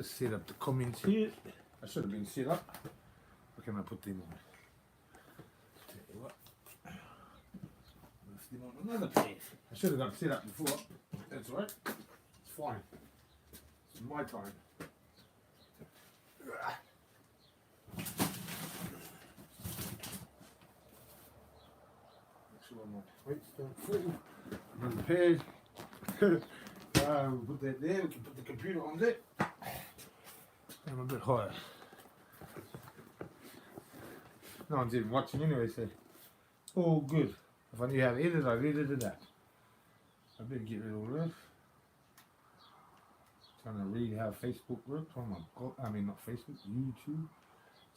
Let's set up the comments here. I should have been set up. Where can I put them on? Tell you what. Let's them on another page. I should have got it set up before. That's all right. It's fine. It's my time. Make sure my weights don't fall. Another page. We'll put that there. We can put the computer on there. I'm a bit higher. No one's even watching anyway, so all good. If I knew how to edit, I'd edited that. I better get rid of all this. Trying to read how Facebook works. Oh my god, I mean not Facebook, YouTube.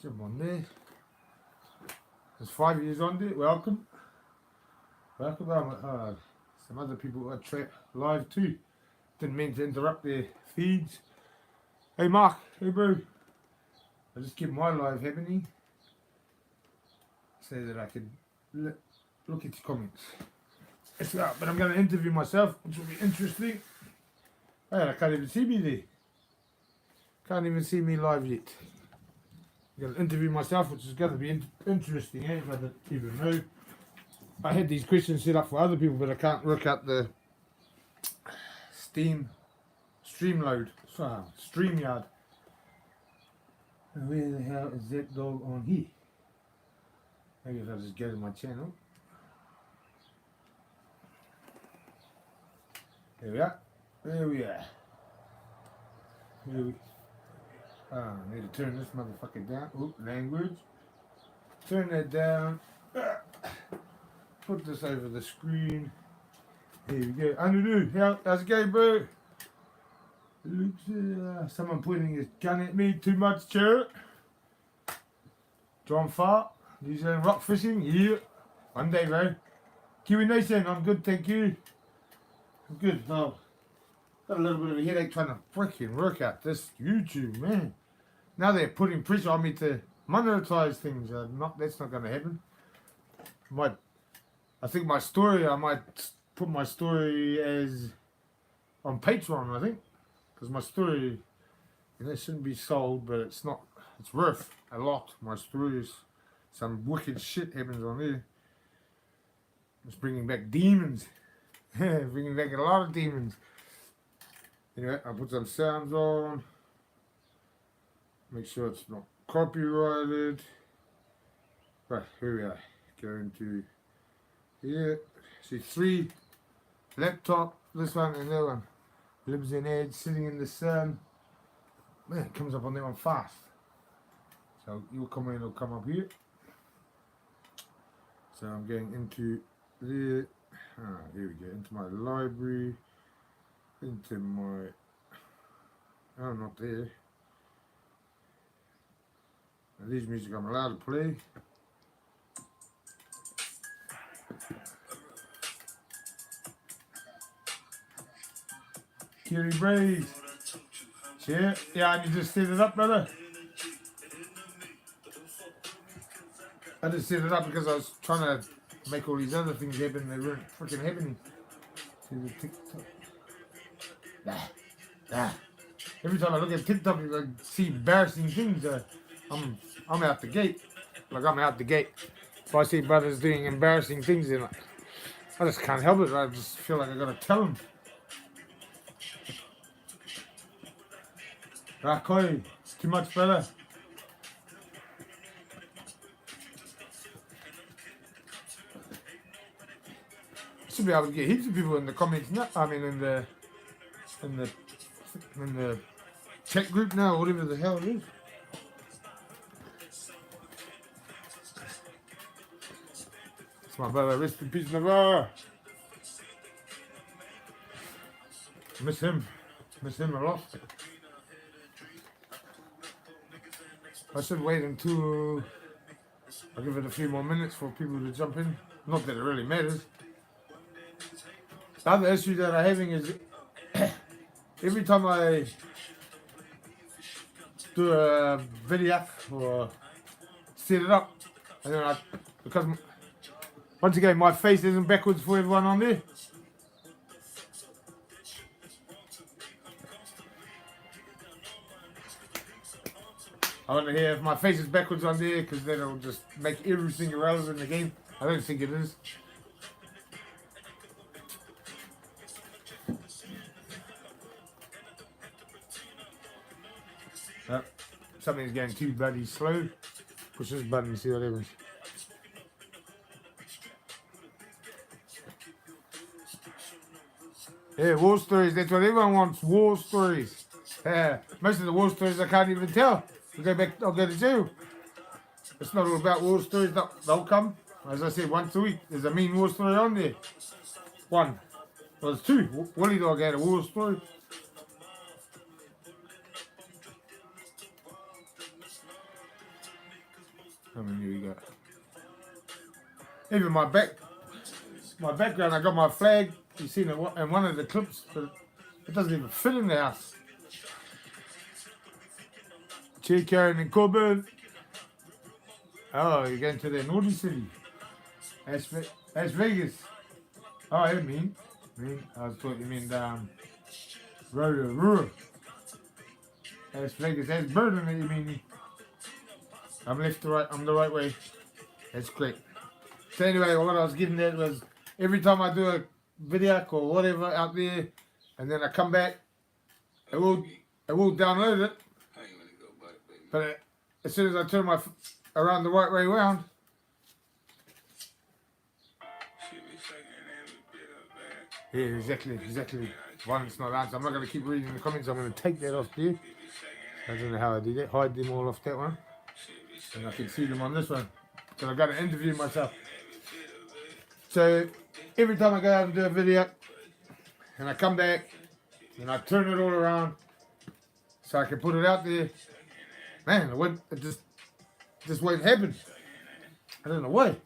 Jump on there. There's 5 years on there. Welcome. Welcome. Some other people are live too. Didn't mean to interrupt their feeds. Hey Mark, hey bro. I just keep my live happening so that I can look at the comments. But I'm going to interview myself, which will be interesting. Hey, I can't even see me there. Can't even see me live yet. I'm going to interview myself, which is going to be interesting. I don't even know. I had these questions set up for other people, but I can't work out the StreamYard. Where the hell is that dog on here? Maybe if I just go to my channel. There we are. There we are. I need to turn this motherfucker down. Oh, language. Turn that down. Put this over the screen. Here we go. Anulu, how's it going, bro? Looks, someone pointing his gun at me. Too much, Chair. John Farr. New Zealand rock fishing. Yeah. One day, bro. Kiwi Nation, I'm good, thank you. I'm good. Oh, got a little bit of a headache trying to freaking work out this YouTube, man. Now they're putting pressure on me to monetize things. That's not going to happen. I think my story, I might put my story as on Patreon, I think. Because my story, shouldn't be sold, but it's not, it's worth a lot. My story is, some wicked shit happens on there. It's bringing back demons. Bringing back a lot of demons. Anyway, I'll put some sounds on. Make sure it's not copyrighted. Right, here we are. Go into here. See 3 laptop, this one and that one. Lives in edge, sitting in the sun. Man, it comes up on that one fast. So your comment will come up here. So I'm going into there. Here we go, into my library, into my, not there. Now these music I'm allowed to play. Kiri Breeze. Yeah, and you just set it up, brother. I just set it up because I was trying to make all these other things happen. They weren't freaking happening. See the TikTok. Every time I look at TikTok, I see embarrassing things. I'm out the gate. Like I'm out the gate. If I see brothers doing embarrassing things, then I just can't help it. I just feel like I gotta tell them. Rakoi, it's too much, brother. Should be able to get heaps of people in the comments now. I mean, in the chat group now, whatever the hell it is. It's my brother. Rest in peace, Navarre. Miss him a lot. I should wait until I'll give it a few more minutes for people to jump in. Not that it really matters. The other issue that I'm having is every time I do a video or set it up, and then because once again my face isn't backwards for everyone on there. I want to hear if my face is backwards on there, because then it'll just make everything irrelevant in the game. I don't think it is. Oh, something's going too bloody slow. Push this button and see what happens. Yeah, war stories, that's what everyone wants, war stories. Yeah, most of the war stories I can't even tell. I'll go to jail. It's not all about war stories, they'll come. As I said, once a week, there's a mean war story on there. One. Well, there's two. Willie Dog had a war story. How many we got? Even my background, I got my flag. You seen it in one of the clips, but it doesn't even fit in the house. Chair carrying in cupboard. Oh, you're going to the naughty city. Las Vegas. Oh, I mean. I was thought you mean Rotorua. Las Vegas. That's Burden that you mean. I'm left to right. I'm the right way. That's great. So anyway, what I was getting at was every time I do a video or whatever out there, and then I come back, it will download it. But as soon as I turn my around the right way around, yeah, exactly. One, it's not answered. I'm not going to keep reading the comments. I'm going to take that off there. I don't know how I do that. Hide them all off that one, and I can see them on this one. So I've got to interview myself. So every time I go out and do a video, and I come back, and I turn it all around, so I can put it out there, man, it just won't happen. I don't know why.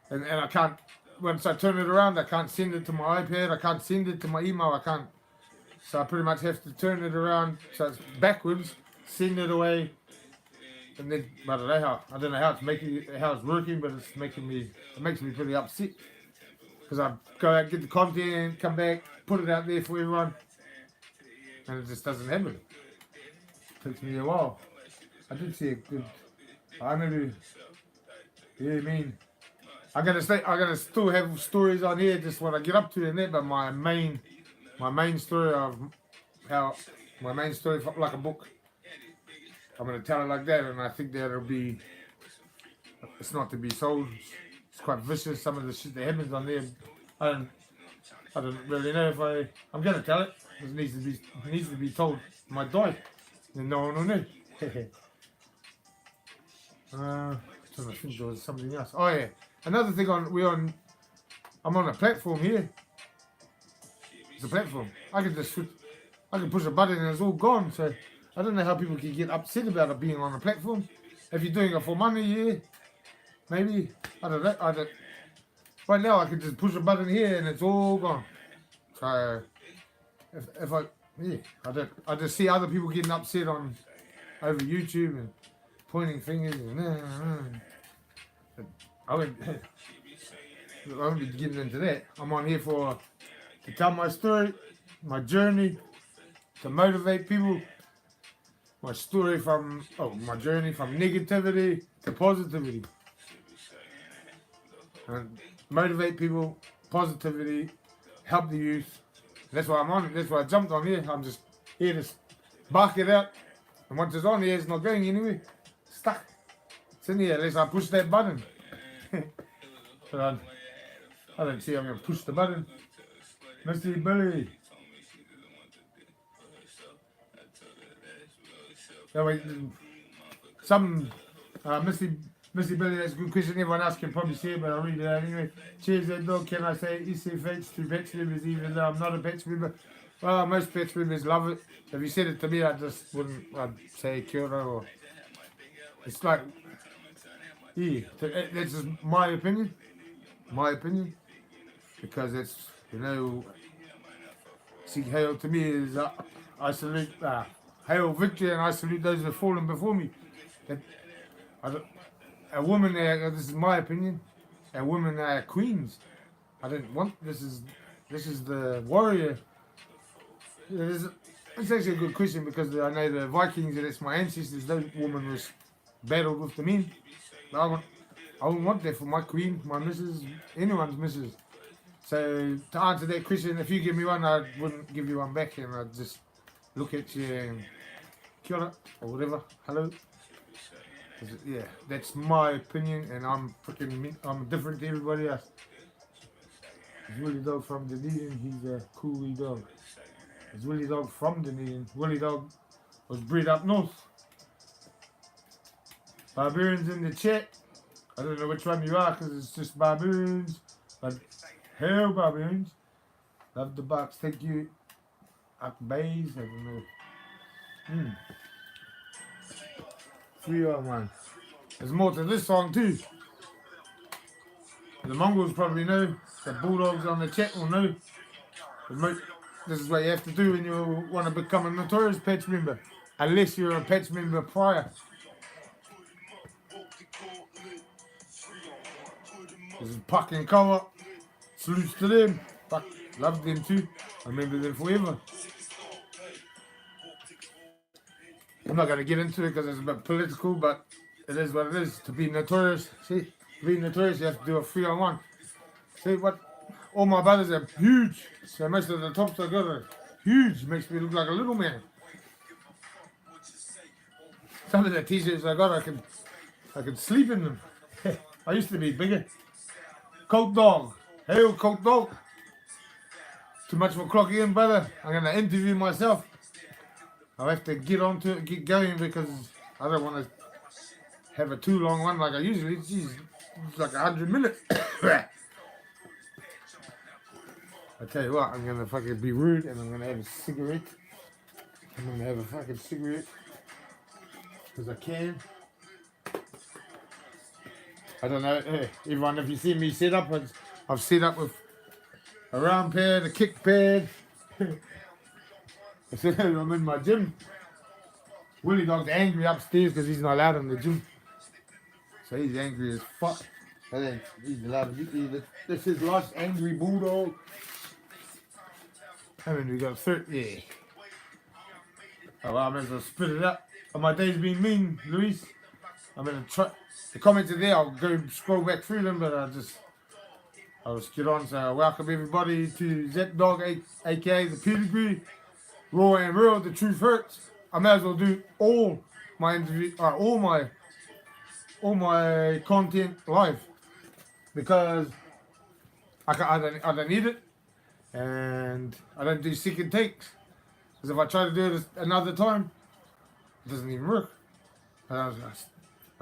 And I can't, once I turn it around, I can't send it to my iPad, I can't send it to my email, I can't. So I pretty much have to turn it around so it's backwards, send it away, and then I don't know how it's working, but it makes me pretty upset. Because I go out, get the content, come back, put it out there for everyone, and it just doesn't happen. It takes me a while. I did see a good. I'm gonna. Yeah, I mean, I'm gonna still have stories on here, just what I get up to in that. But my main story like a book. I'm gonna tell it like that, and I think that it's not to be sold. It's quite vicious. Some of the shit that happens on there, I don't really know if I'm gonna tell it. It needs to be told. I might die, and no one will know. Trying to think there was something else. Oh yeah, another thing I'm on a platform here. It's a platform. I can push a button and it's all gone. So I don't know how people can get upset about it being on a platform. If you're doing it for money, yeah, maybe. I don't know. Right now I can just push a button here and it's all gone. So I just see other people getting upset over YouTube and pointing fingers and I won't be getting into that. I'm on here to tell my story, my journey, to motivate people. My journey from negativity to positivity. And motivate people, positivity, help the youth. That's why I'm on it. That's why I jumped on here. I'm just here to bark it out. And once it's on here, it's not going anywhere. Stuck. It's in here unless I push that button. But I don't see I'm going to push the button. Mr. Billy. No, wait, Missy Billy, that's a good question. Everyone else can probably see it, but I'll read it out anyway. Cheers, that dog. Can I say ECFH to pet swimmers, even though I'm not a pet swimmer? Well, most pet swimmers love it. If you said it to me, I'd say kia ora, or it's like, yeah, that's just my opinion. Because it's, see, hail to me is, I salute, hail victory, and I salute those that have fallen before me. A woman, this is my opinion, a woman are queens. I don't want, this is the warrior. It's actually a good question because I know the Vikings and it's my ancestors. Those women was battled with the men. I wouldn't want that for my queen, my missus, anyone's missus. So to answer that question, if you give me one, I wouldn't give you one back, and I'd just look at you and kia ora, or whatever, hello. Yeah, that's my opinion, and I'm different to everybody else. It's Willie Dog from Dunedin. He's a cool wee dog. It's Willie Dog from Dunedin. Willie Dog was bred up north. Barbarians in the chat. I don't know which one you are because it's just barbarians. But hell, barbarians. Love the box. Thank you. Up bays. I don't know. 3-on-1. There's more to this song too. The Mongols probably know. The Bulldogs on the chat will know. This is what you have to do when you want to become a notorious patch member. Unless you're a patch member prior. This is Puck and Co-op. Salutes to them. Fuck, love them too. I remember them forever. I'm not going to get into it because it's a bit political, but it is what it is. To be notorious, see, to be notorious, you have to do a 3-on-1. See what? All my brothers are huge, so most of the tops I got are huge. Makes me look like a little man. Some of the t-shirts I got, I can sleep in them. I used to be bigger. Colt Dog, hail Colt Dog. Too much for clocking in, brother. I'm gonna interview myself. I'll have to get onto it, get going because I don't want to have a too long one like I usually. Jeez, it's like 100 minutes. I tell you what, I'm gonna fucking be rude and I'm gonna have a cigarette. I'm gonna have a fucking cigarette because I can. I don't know, hey, everyone, if you see me set up, I've set up with a round pad, a kick pad. I'm in my gym. Willie Dog's angry upstairs because he's not allowed in the gym. So he's angry as fuck. He's allowed to eat. This is last angry bulldog. I mean, we got 30. Yeah. Oh, well, I might as well spit it up. Oh, my day's been mean, Luis. I'm gonna try. The comments are there. I'll go scroll back through them, but I'll just get on. So welcome everybody to Zep Dog, aka the Pedigree, Raw and Real. The Truth Hurts. I may as well do all my interview, all my content live because I don't need it, and I don't do second takes. Because if I try to do it another time, it doesn't even work.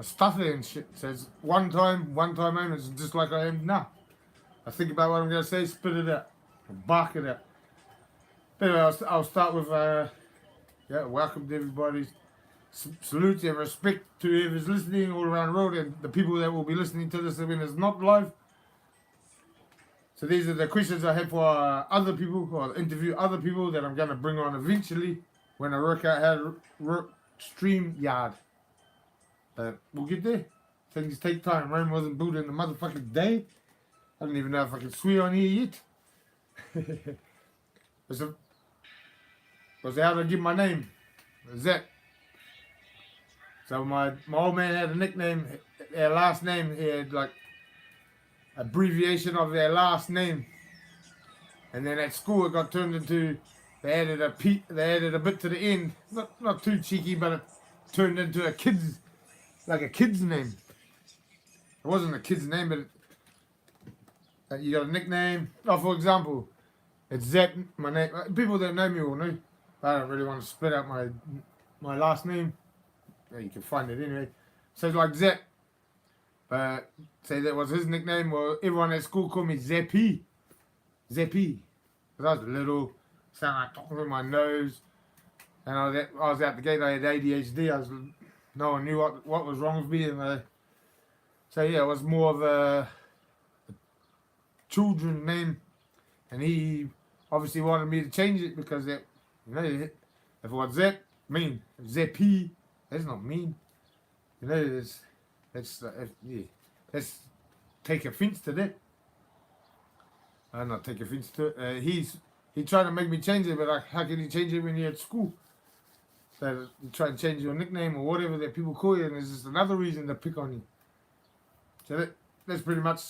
I stutter and shit. So it's one time only. It's just like I am now. I think about what I'm going to say, spit it out, bark it out. Anyway, I'll start with, welcome to everybody. Salute and respect to whoever's listening all around the world and the people that will be listening to this when it's not live. So these are the questions I have for other people, or interview other people that I'm going to bring on eventually when I work out how to work StreamYard. But we'll get there. Things take time. Rome wasn't built in a motherfucking day. I don't even know if I can swear on here yet. Was how to give my name. Zach. So my old man had a nickname, our last name, he had like abbreviation of their last name. And then at school it got turned into, they added a bit to the end. Not too cheeky, but it turned into a kid's name. It wasn't a kid's name, but you got a nickname. Oh, for example, it's Zep, my name. People that know me will know. I don't really want to split out my last name. Yeah, you can find it anyway. So it's like Zep. But say that was his nickname. Well, everyone at school called me Zeppy. Zeppy. Because I was little, sound like talking with my nose. And I was out the gate, I had ADHD. No one knew what was wrong with me. And so yeah, it was more of a children name. And he obviously wanted me to change it because that, if it was Zep, mean. Zeppy, that's not mean. Let's take offense to that. Not take offense to it. He he tried to make me change it, but how can you change it when you're at school? So you try and change your nickname or whatever that people call you, and it's just another reason to pick on you. So that's pretty much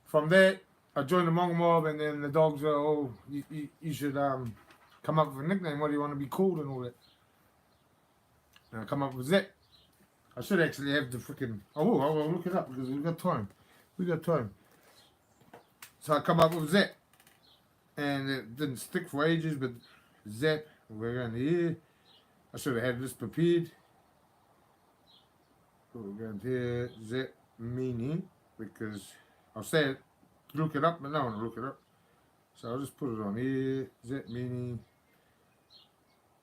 from there. I joined the Mongol mob, and then the dogs were, oh, you should come up with a nickname. What do you want to be called and all that? And I come up with that. I should actually have the freaking. Oh, I'll look it up because we got time. So I come up with that, and it didn't stick for ages. But Zap, we're going here. I should have had this prepared. So we're going here, Zap meaning, because I'll say it. Look it up, but no one will look it up. So I'll just put it on here. Zap meaning.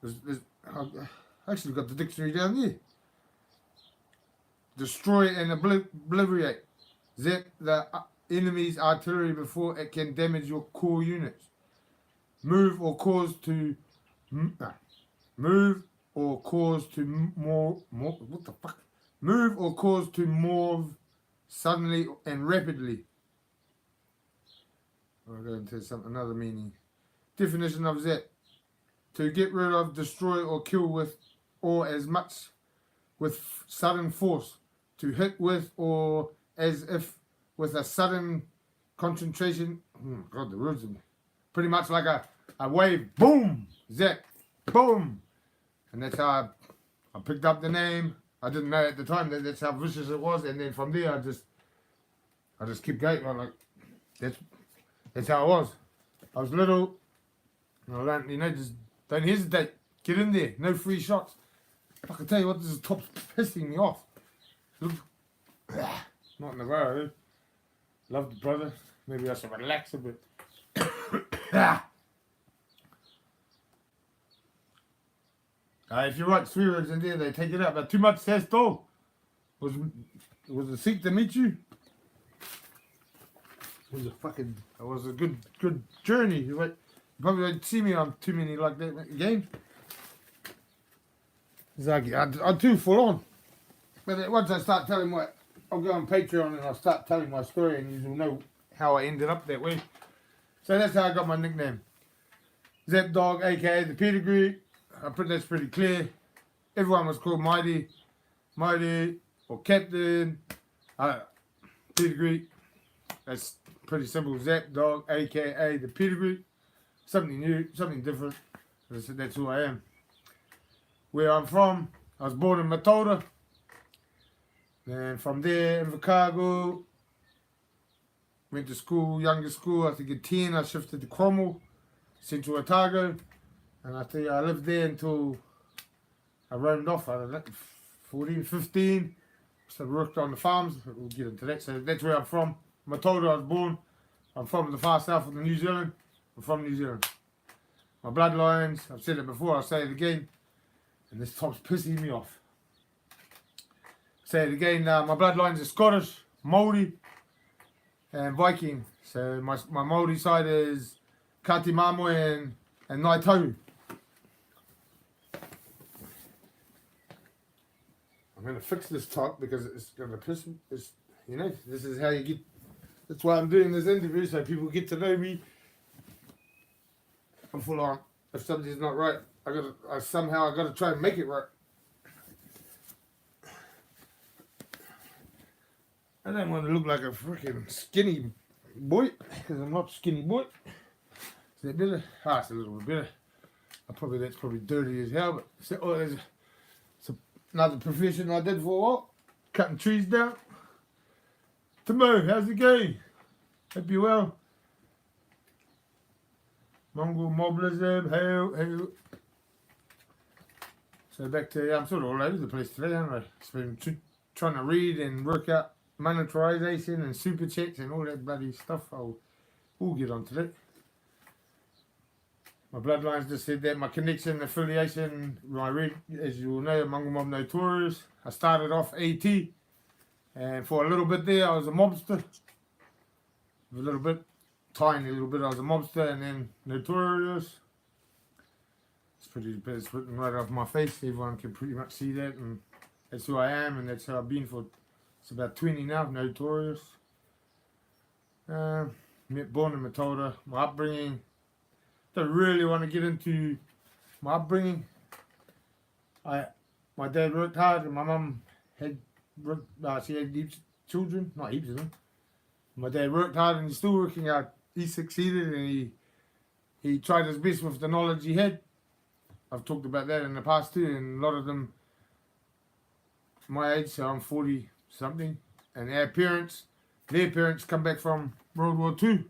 I actually got the dictionary down there. Destroy and obliterate. Zap the enemy's artillery before it can damage your core units. Move or cause to move or cause to more what the fuck? Move or cause to move suddenly and rapidly. I'll go into another meaning. Definition of zap: to get rid of, destroy, or kill with, or as much with sudden force. To hit with, or as if with a sudden concentration. Oh God, the words are pretty much like a wave. Boom, zap, boom, and that's how I picked up the name. I didn't know at the time that that's how vicious it was, and then from there I just kept going. I'm like, that's how I was. I was little, and I learned, just don't hesitate. Get in there. No free shots. I can tell you what, this is top pissing me off. Look, not in the row. Love the brother. Maybe I should relax a bit. If you write 3 words in there, they take it out. But too much says though. Was a seek to meet you. It was a good journey. You probably won't see me on too many like that again. Exactly. I'm too full on. But once I start telling I'll go on Patreon and I'll start telling my story, and you will know how I ended up that way. So that's how I got my nickname. Zap Dog, aka the pedigree. That's pretty clear. Everyone was called Mighty, or Captain. Pedigree. That's pretty simple. Zap Dog, aka the pedigree. Something new, something different. That's who I am. Where I'm from, I was born in Matilda. And from there, in Chicago, went to school, younger school. I think at 10, I shifted to Cromwell, Central Otago. And I think I lived there until I roamed off, I don't know, 14, 15. So I worked on the farms. We'll get into that. So that's where I'm from. Matilda, I was born. I'm from the far south of New Zealand. I'm from New Zealand. My bloodlines, I've said it before, I'll say it again. And this top's pissing me off. Say it again, my bloodlines are Scottish, Māori, and Viking. So my Māori side is Kati Mamoe and Ngāi Tahu. I'm going to fix this top because it's going to piss me. This is how you get. That's why I'm doing this interview, so people get to know me. I'm full on. If something's not right, somehow I got to try and make it right. I don't want to look like a freaking skinny boy, because I'm not a skinny boy. Is that better? It's a little bit better. That's probably dirty as hell, but it's another profession I did for a while. Cutting trees down. Timo, how's it going? Hope you're well. Mongol moblism, hail. So back to, I'm sort of all over the place today, aren't I? It's been trying to read and work out monetization and super chats and all that bloody stuff. We'll get on to that. My bloodlines just said that. My connection, affiliation, as you all know, Mongol Mob Notorious. I started off AT, and for a little bit there I was a mobster. A little bit, tiny little bit I was a mobster, and then Notorious. It's written right off my face. Everyone can pretty much see that, and that's who I am, and that's how I've been for, it's about 20 now, Notorious. Born in Matilda. My upbringing, don't really want to get into my upbringing. My dad worked hard, and my mum had she had heaps of children, not heaps of them. My dad worked hard, and he's still working hard. He succeeded, and he tried his best with the knowledge he had. I've talked about that in the past too, and a lot of them my age, so I'm 40 something, and their parents come back from World War II,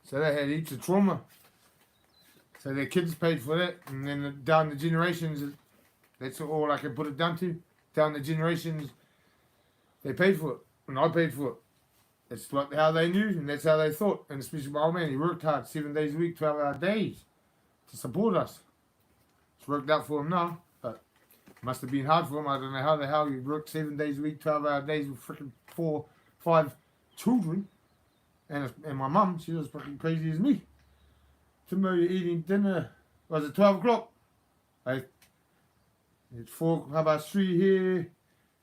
so they had heaps of trauma. So their kids paid for that, and then down the generations, that's all I can put it down to. Down the generations, they paid for it, and I paid for it. It's like how they knew, and that's how they thought. And especially my old man, he worked hard, 7 days a week, 12-hour days, to support us. It's worked out for him now, but it must have been hard for him. I don't know how the hell he worked 7 days a week, 12-hour days with freaking 4, 5 children. And my mum, she was fucking crazy as me. Tomorrow you're eating dinner. Was it 12 o'clock? It's 3:04 here.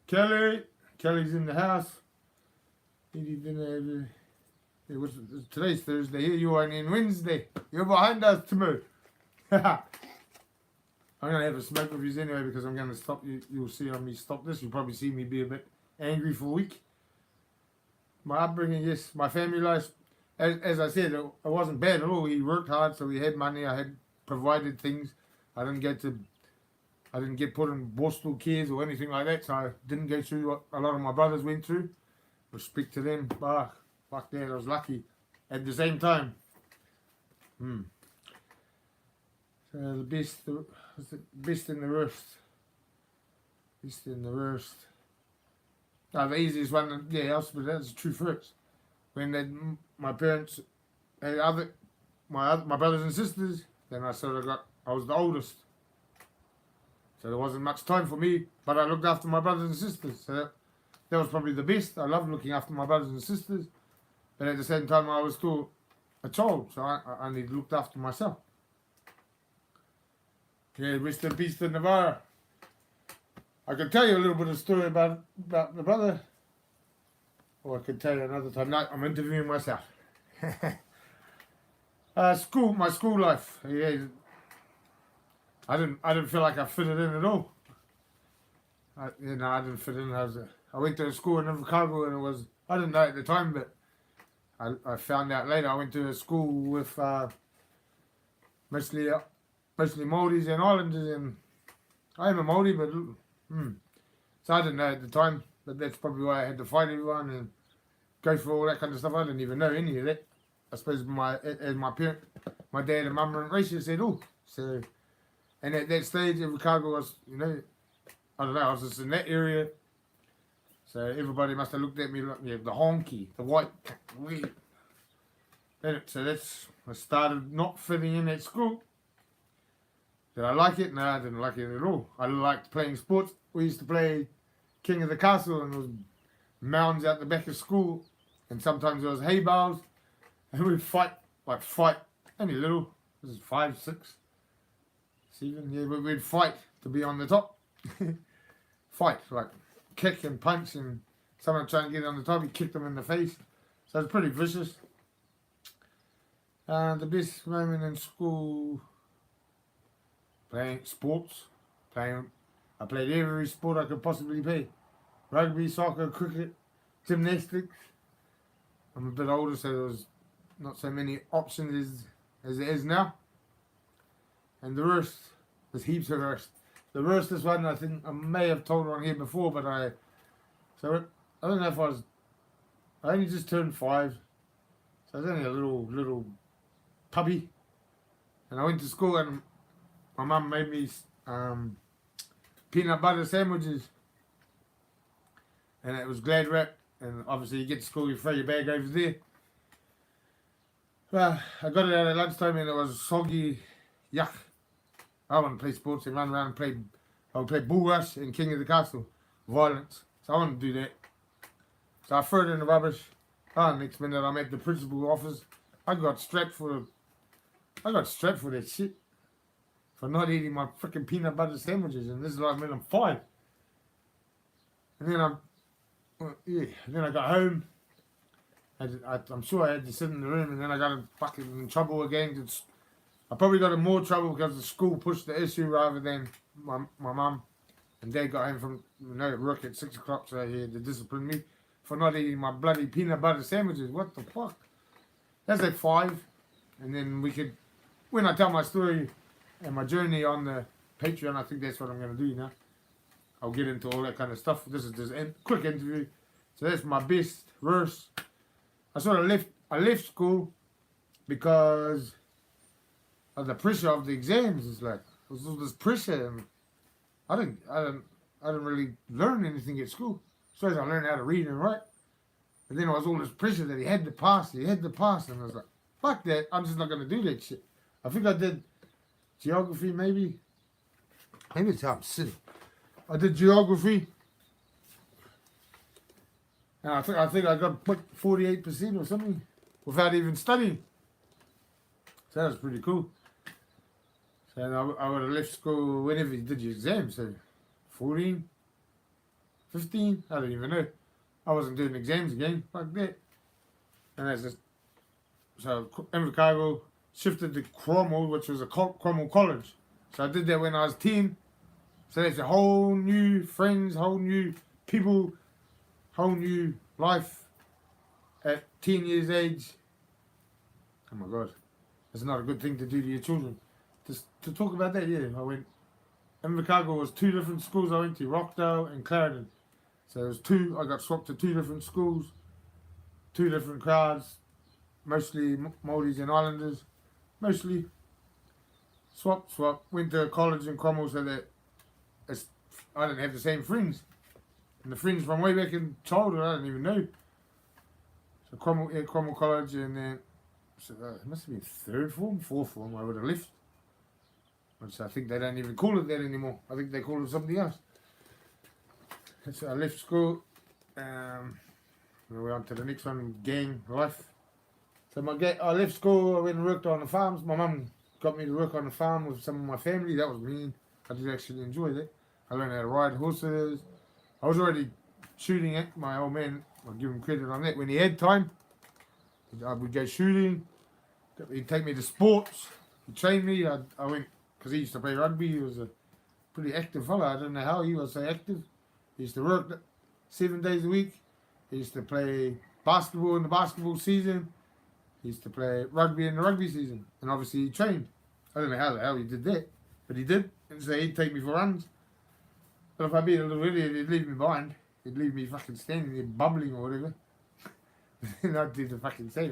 Kelly's in the house. Eating dinner. Today's Thursday. Here you are on Wednesday. You're behind us tomorrow. I'm going to have a smoke with you anyway because I'm going to stop you. You'll see on me stop this. You'll probably see me be a bit angry for a week. My upbringing, yes. My family life, as I said, it wasn't bad at all. He worked hard, so we had money. I had provided things. I didn't get put in Borstal cares or anything like that, so I didn't go through what a lot of my brothers went through. Respect to them. Fuck that, I was lucky. At the same time. So the best and the worst. Best and the worst. No, the easiest one, yeah, but that's the true first. When my parents had my brothers and sisters, then I was the oldest. So there wasn't much time for me, but I looked after my brothers and sisters. So that was probably the best. I loved looking after my brothers and sisters, but at the same time I was still a child, so I only looked after myself. Yeah, rest in peace to Navarra. I could tell you a little bit of story about the brother, or I could tell you another time. No, I'm interviewing myself. My school life. Yeah, I didn't feel like I fitted in at all. I didn't fit in. I went to a school in Chicago, and it was, I didn't know at the time, but I found out later. I went to a school with mostly Māoris and Islanders, and I am a Māori, but so I didn't know at the time, but that's probably why I had to fight everyone and go for all that kind of stuff. I didn't even know any of that. I suppose my dad and mum weren't racist at all. So, and at that stage in Chicago was, I don't know, I was just in that area. So everybody must have looked at me like, the honky, the white. I started not fitting in at school. Did I like it? No, I didn't like it at all. I liked playing sports. We used to play King of the Castle, and there was mounds out the back of school, and sometimes there was hay bales, and we'd fight, only little. This is 5, 6, 7, yeah, but we'd fight to be on the top. Fight, like kick and punch, and someone try and get on the top, you kick them in the face. So it's pretty vicious. The best moment in school, playing sports. I played every sport I could possibly play. Rugby, soccer, cricket, gymnastics. I'm a bit older, so there was not so many options as there is now. And the worst, there's heaps of worst. The worst is one I think I may have told on here before, but I don't know if I only just turned 5, so I was only a little puppy, and I went to school, and my mum made me peanut butter sandwiches, and it was Glad wrapped, and obviously you get to school, you throw your bag over there. Well, I got it out at lunchtime, and it was soggy, yuck. I want to play sports and run around and I would play bull rush and King of the Castle, violence. So I want to do that. So I threw it in the rubbish. Next minute I'm at the principal's office. I got strapped for that shit. For not eating my freaking peanut butter sandwiches, and this is like when I'm 5. And then then I got home. I'm sure I had to sit in the room, and then I got fucking in trouble again. I probably got in more trouble because the school pushed the issue rather than my mum and dad got home from work at 6 o'clock, so he had to discipline me for not eating my bloody peanut butter sandwiches. What the fuck? That's at 5, and then we could, when I tell my story and my journey on the Patreon, I think that's what I'm going to do now. I'll get into all that kind of stuff. This is just a quick interview. So that's my best verse. I left school because of the pressure of the exams. It's like, there's all this pressure, and I didn't really learn anything at school. So I learned how to read and write. But then it was all this pressure that he had to pass, and I was like, fuck that, I'm just not going to do that shit. I think I did geography, maybe it's how I'm sitting. I did geography, and I think I got 48% or something without even studying. So that was pretty cool. So I would have left school whenever you did your exam, so 14, 15, I don't even know. I wasn't doing exams again, like that. And that's just, so Invercargill shifted to Cromwell, which was a Cromwell college. So I did that when I was 10. So that's a whole new friends, whole new people, whole new life at 10 years age. Oh my God, that's not a good thing to do to your children. Just to talk about that, yeah, I went, Invercargill was 2 different schools I went to, Rockdale and Clarendon. So there was 2, I got swapped to 2 different schools, 2 different crowds, mostly Māoris and Islanders, mostly. Swap, went to college in Cromwell so that I didn't have the same friends. And the friends from way back in childhood, I didn't even know. So Cromwell College, and then, so it must have been 3rd form, 4th form, I would have left. Which I think they don't even call it that anymore. I think they call it something else. So I left school, we're on to the next one, gang life. So I left school, I went and worked on the farms. My mum got me to work on the farm with some of my family. That was mean. I did actually enjoy that. I learned how to ride horses. I was already shooting at my old man. I'll give him credit on that. When he had time, I would go shooting. He'd take me to sports. He trained me. I went, because he used to play rugby. He was a pretty active fella. I don't know how he was so active. He used to work 7 days a week. He used to play basketball in the basketball season. He used to play rugby in the rugby season. And obviously he trained. I don't know how the hell he did that. But he did. And so he'd take me for runs. But if I beat a little idiot, he'd leave me behind. He'd leave me fucking standing there bubbling or whatever. And I'd do the fucking same.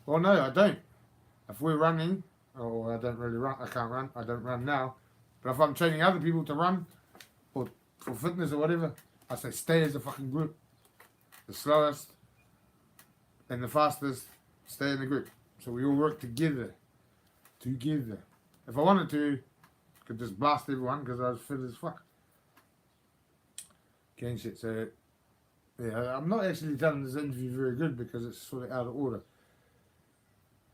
Well, no, I don't. If we're running, or I don't really run, I can't run. I don't run now. But if I'm training other people to run, or for fitness or whatever, I say stay as a fucking group. The slowest and the fastest, stay in the group. So we all work together. If I wanted to, I could just blast everyone because I was fit as fuck. Gang shit. So yeah, I'm not actually telling this interview very good because it's sort of out of order.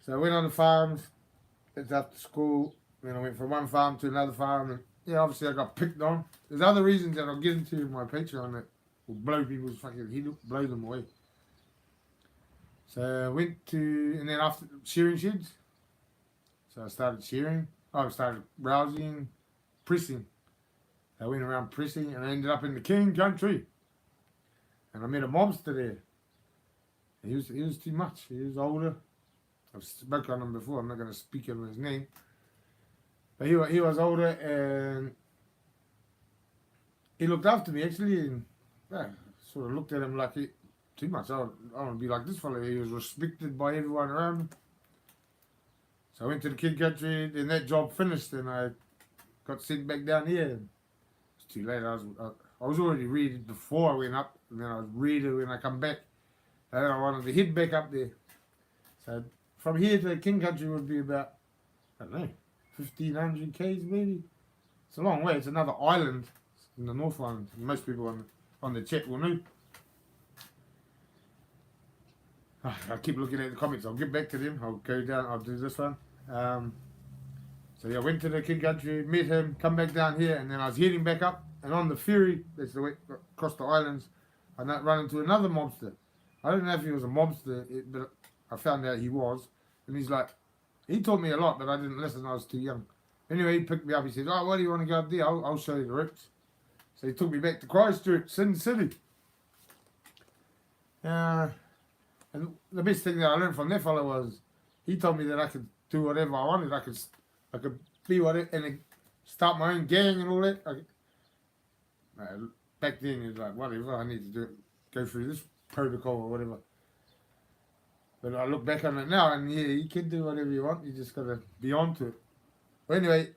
So I went on the farms. It's after school. Then I went from one farm to another farm, and yeah, obviously I got picked on. There's other reasons that I'll get into in my Patreon that will blow people's fucking head, blow them away. So I went to, and then after shearing sheds, so I started shearing. I started browsing, pressing. I went around pressing, and I ended up in the King Country. And I met a mobster there. He was too much. He was older. I've spoken on him before. I'm not going to speak on his name. But he was older, and he looked after me actually, and yeah, sort of looked at him like too much. I want to be like this fella. He was respected by everyone around him. So I went to the King Country, then that job finished, and I got sent back down here. It's too late. I was already ready before I went up, and then I was ready when I come back. And then I wanted to head back up there. So from here to the King Country would be about, I don't know, 1,500 k's maybe. It's a long way. It's another island in the North Island. Most people on the chat will know. I keep looking at the comments. I'll get back to them. I'll go down. I'll do this one. So yeah, I went to the King Country, met him, come back down here, and then I was heading back up. And on the ferry, that's the way across the islands, I run into another mobster. I don't know if he was a mobster, but I found out he was. And he's like, He taught me a lot, but I didn't listen. I was too young. Anyway, he picked me up. He said, "Oh, where do you want to go up there? I'll show you the rips." So he took me back to Christchurch, Sin City. And the best thing that I learned from that fellow was he told me that I could do whatever I wanted. I could be whatever and start my own gang and all that. Back then, it was like, whatever, I need to do it, go through this protocol or whatever. But I look back on it now, and yeah, you can do whatever you want. You just got to be on to it. Well, anyway,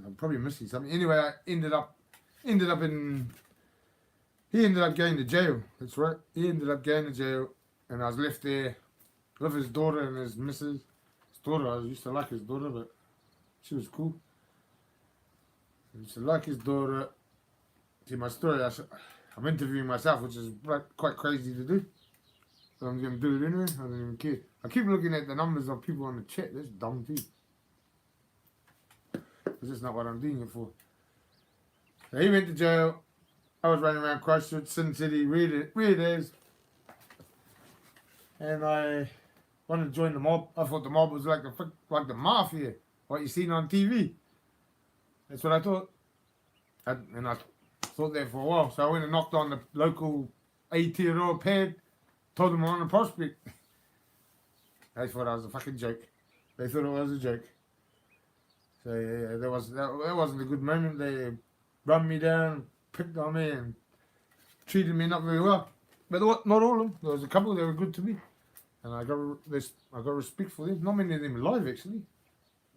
I'm probably missing something. Anyway, I ended up in. He ended up going to jail. That's right. He ended up going to jail, and I was left there with his daughter and his missus. His daughter, I used to like his daughter, but she was cool. I used to like his daughter. See, my story, I'm interviewing myself, which is quite crazy to do. So I'm going to do it anyway. I don't even care. I keep looking at the numbers of people on the chat. That's dumb too. Because that's not what I'm doing it for. So he went to jail. I was running around Christchurch, Sin City, weird as. And I wanted to join the mob. I thought the mob was like the mafia, what you seen on TV. That's what I thought. And I thought that for a while. So I went and knocked on the local Aotearoa pad, told them I'm on a prospect. They thought I was a fucking joke. They thought it was a joke. So yeah, that wasn't a good moment. They run me down, picked on me, and treated me not very well. But not all of them. There was a couple that were good to me, and I got respect for them. Not many of them alive actually.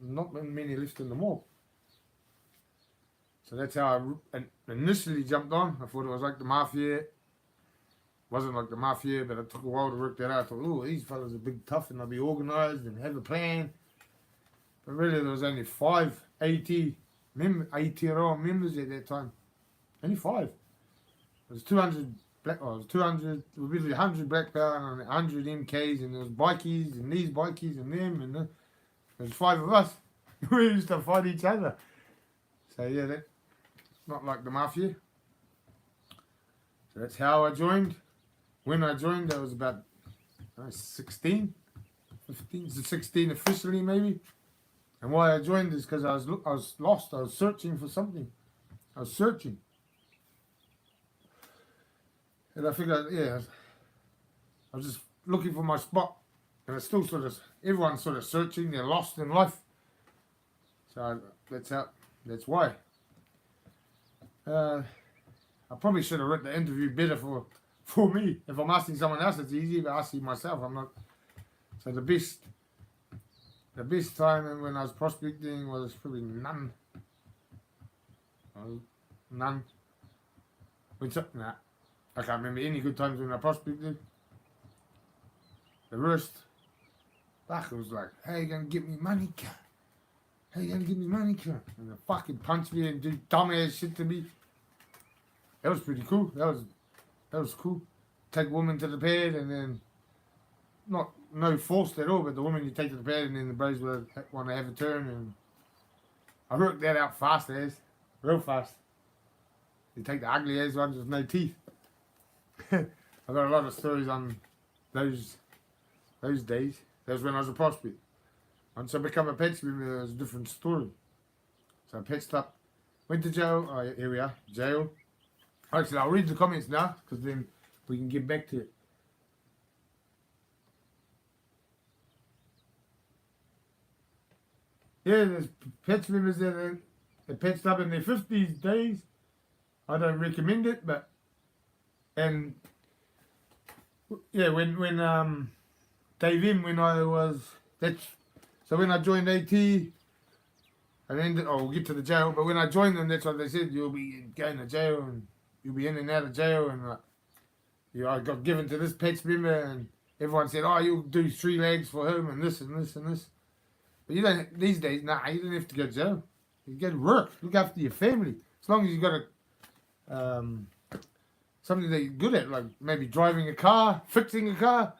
Not many left in the mob. So that's how I initially jumped on. I thought it was like the mafia. Wasn't like the mafia, but it took a while to work that out. I thought, oh, these fellas are big tough and they'll be organised and have a plan. But really, there was only 5 Aotearoa members at that time. Only 5. It was 200 black. Oh, it was 200. It was really 100 black power and 100 MKs, and there was bikies and these bikies and them, and there was 5 of us. We used to fight each other. So yeah, that's not like the mafia. So that's how I joined. When I joined, I was about 16, 15, 16 officially maybe. And why I joined is because I was lost. I was searching for something. I was searching. And I figured, yeah, I was just looking for my spot. And it's still everyone's sort of searching. They're lost in life. So that's why. I probably should have written the interview better for me. If I'm asking someone else, it's easy, but asking myself, I'm not. So the best time when I was prospecting was probably none. None. Nah, I can't remember any good times when I prospected. The worst, it was like, hey, you gonna give me money, cunt? Hey, you gonna give me money, cunt? And they fucking punch me and do dumbass shit to me. That was pretty cool. That was cool. Take women to the pad and then, no forced at all, but the woman you take to the pad and then the bros will want to have a turn, and I worked that out fast real fast. You take the ugly ass ones with no teeth. I got a lot of stories on those days. That was when I was a prospect. Once I became a pet swimmer, it was a different story. So I patched up, went to jail. Oh, here we are, jail. Actually, I'll read the comments now, because then we can get back to it. Yeah, there's pet swimmers that are patched up in their 50s days. I don't recommend it, but and yeah, when Dave M, when I was so when I joined AT, and then we'll get to the jail. But when I joined them, that's what they said: you'll be going to jail and you'll be in and out of jail. And I got given to this pet swimmer, and everyone said, "Oh, you'll do 3 legs for him and this and this and this." But you don't these days. Nah, you don't have to go to jail. You go to work, look after your family. As long as you got something that you're good at, like maybe driving a car, fixing a car.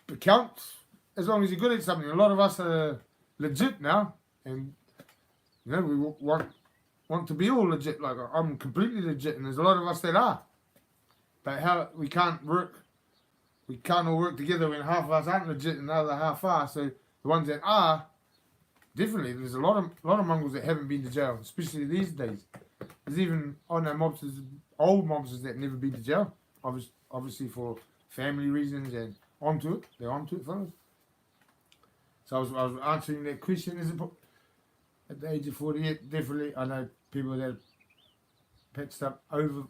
It counts as long as you're good at something. A lot of us are legit now, and we want to be all legit. Like I'm completely legit, and there's a lot of us that are. But how we can't all work together when half of us aren't legit and the other half are. So the ones that are, definitely, there's a lot of mongrels that haven't been to jail, especially these days. There's even, I know mobsters, old mobsters that never been to jail, obviously for family reasons and onto it. They're onto it, fellas. So I was answering that question. Is it at the age of 48? Definitely, I know people that patched up over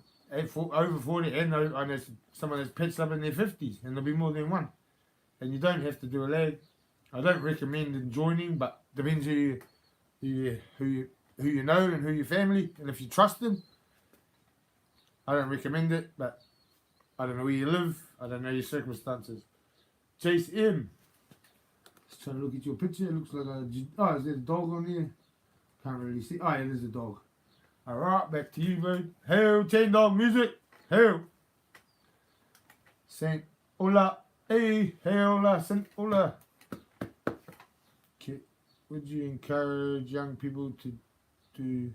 40, and I know someone that's patched up in their 50s, and there'll be more than one. And you don't have to do a leg. I don't recommend joining, but depends who you know and who your family, and if you trust them. I don't recommend it, but I don't know where you live. I don't know your circumstances. Chase M. Just trying to look at your picture. It looks like is there a dog on there? Can't really see. Oh, yeah, there's a dog. Alright, back to you, bro. Hail, chain dog music. Hail. Saint Ola. Hey, Ola, Saint Ola. Okay. Would you encourage young people to do...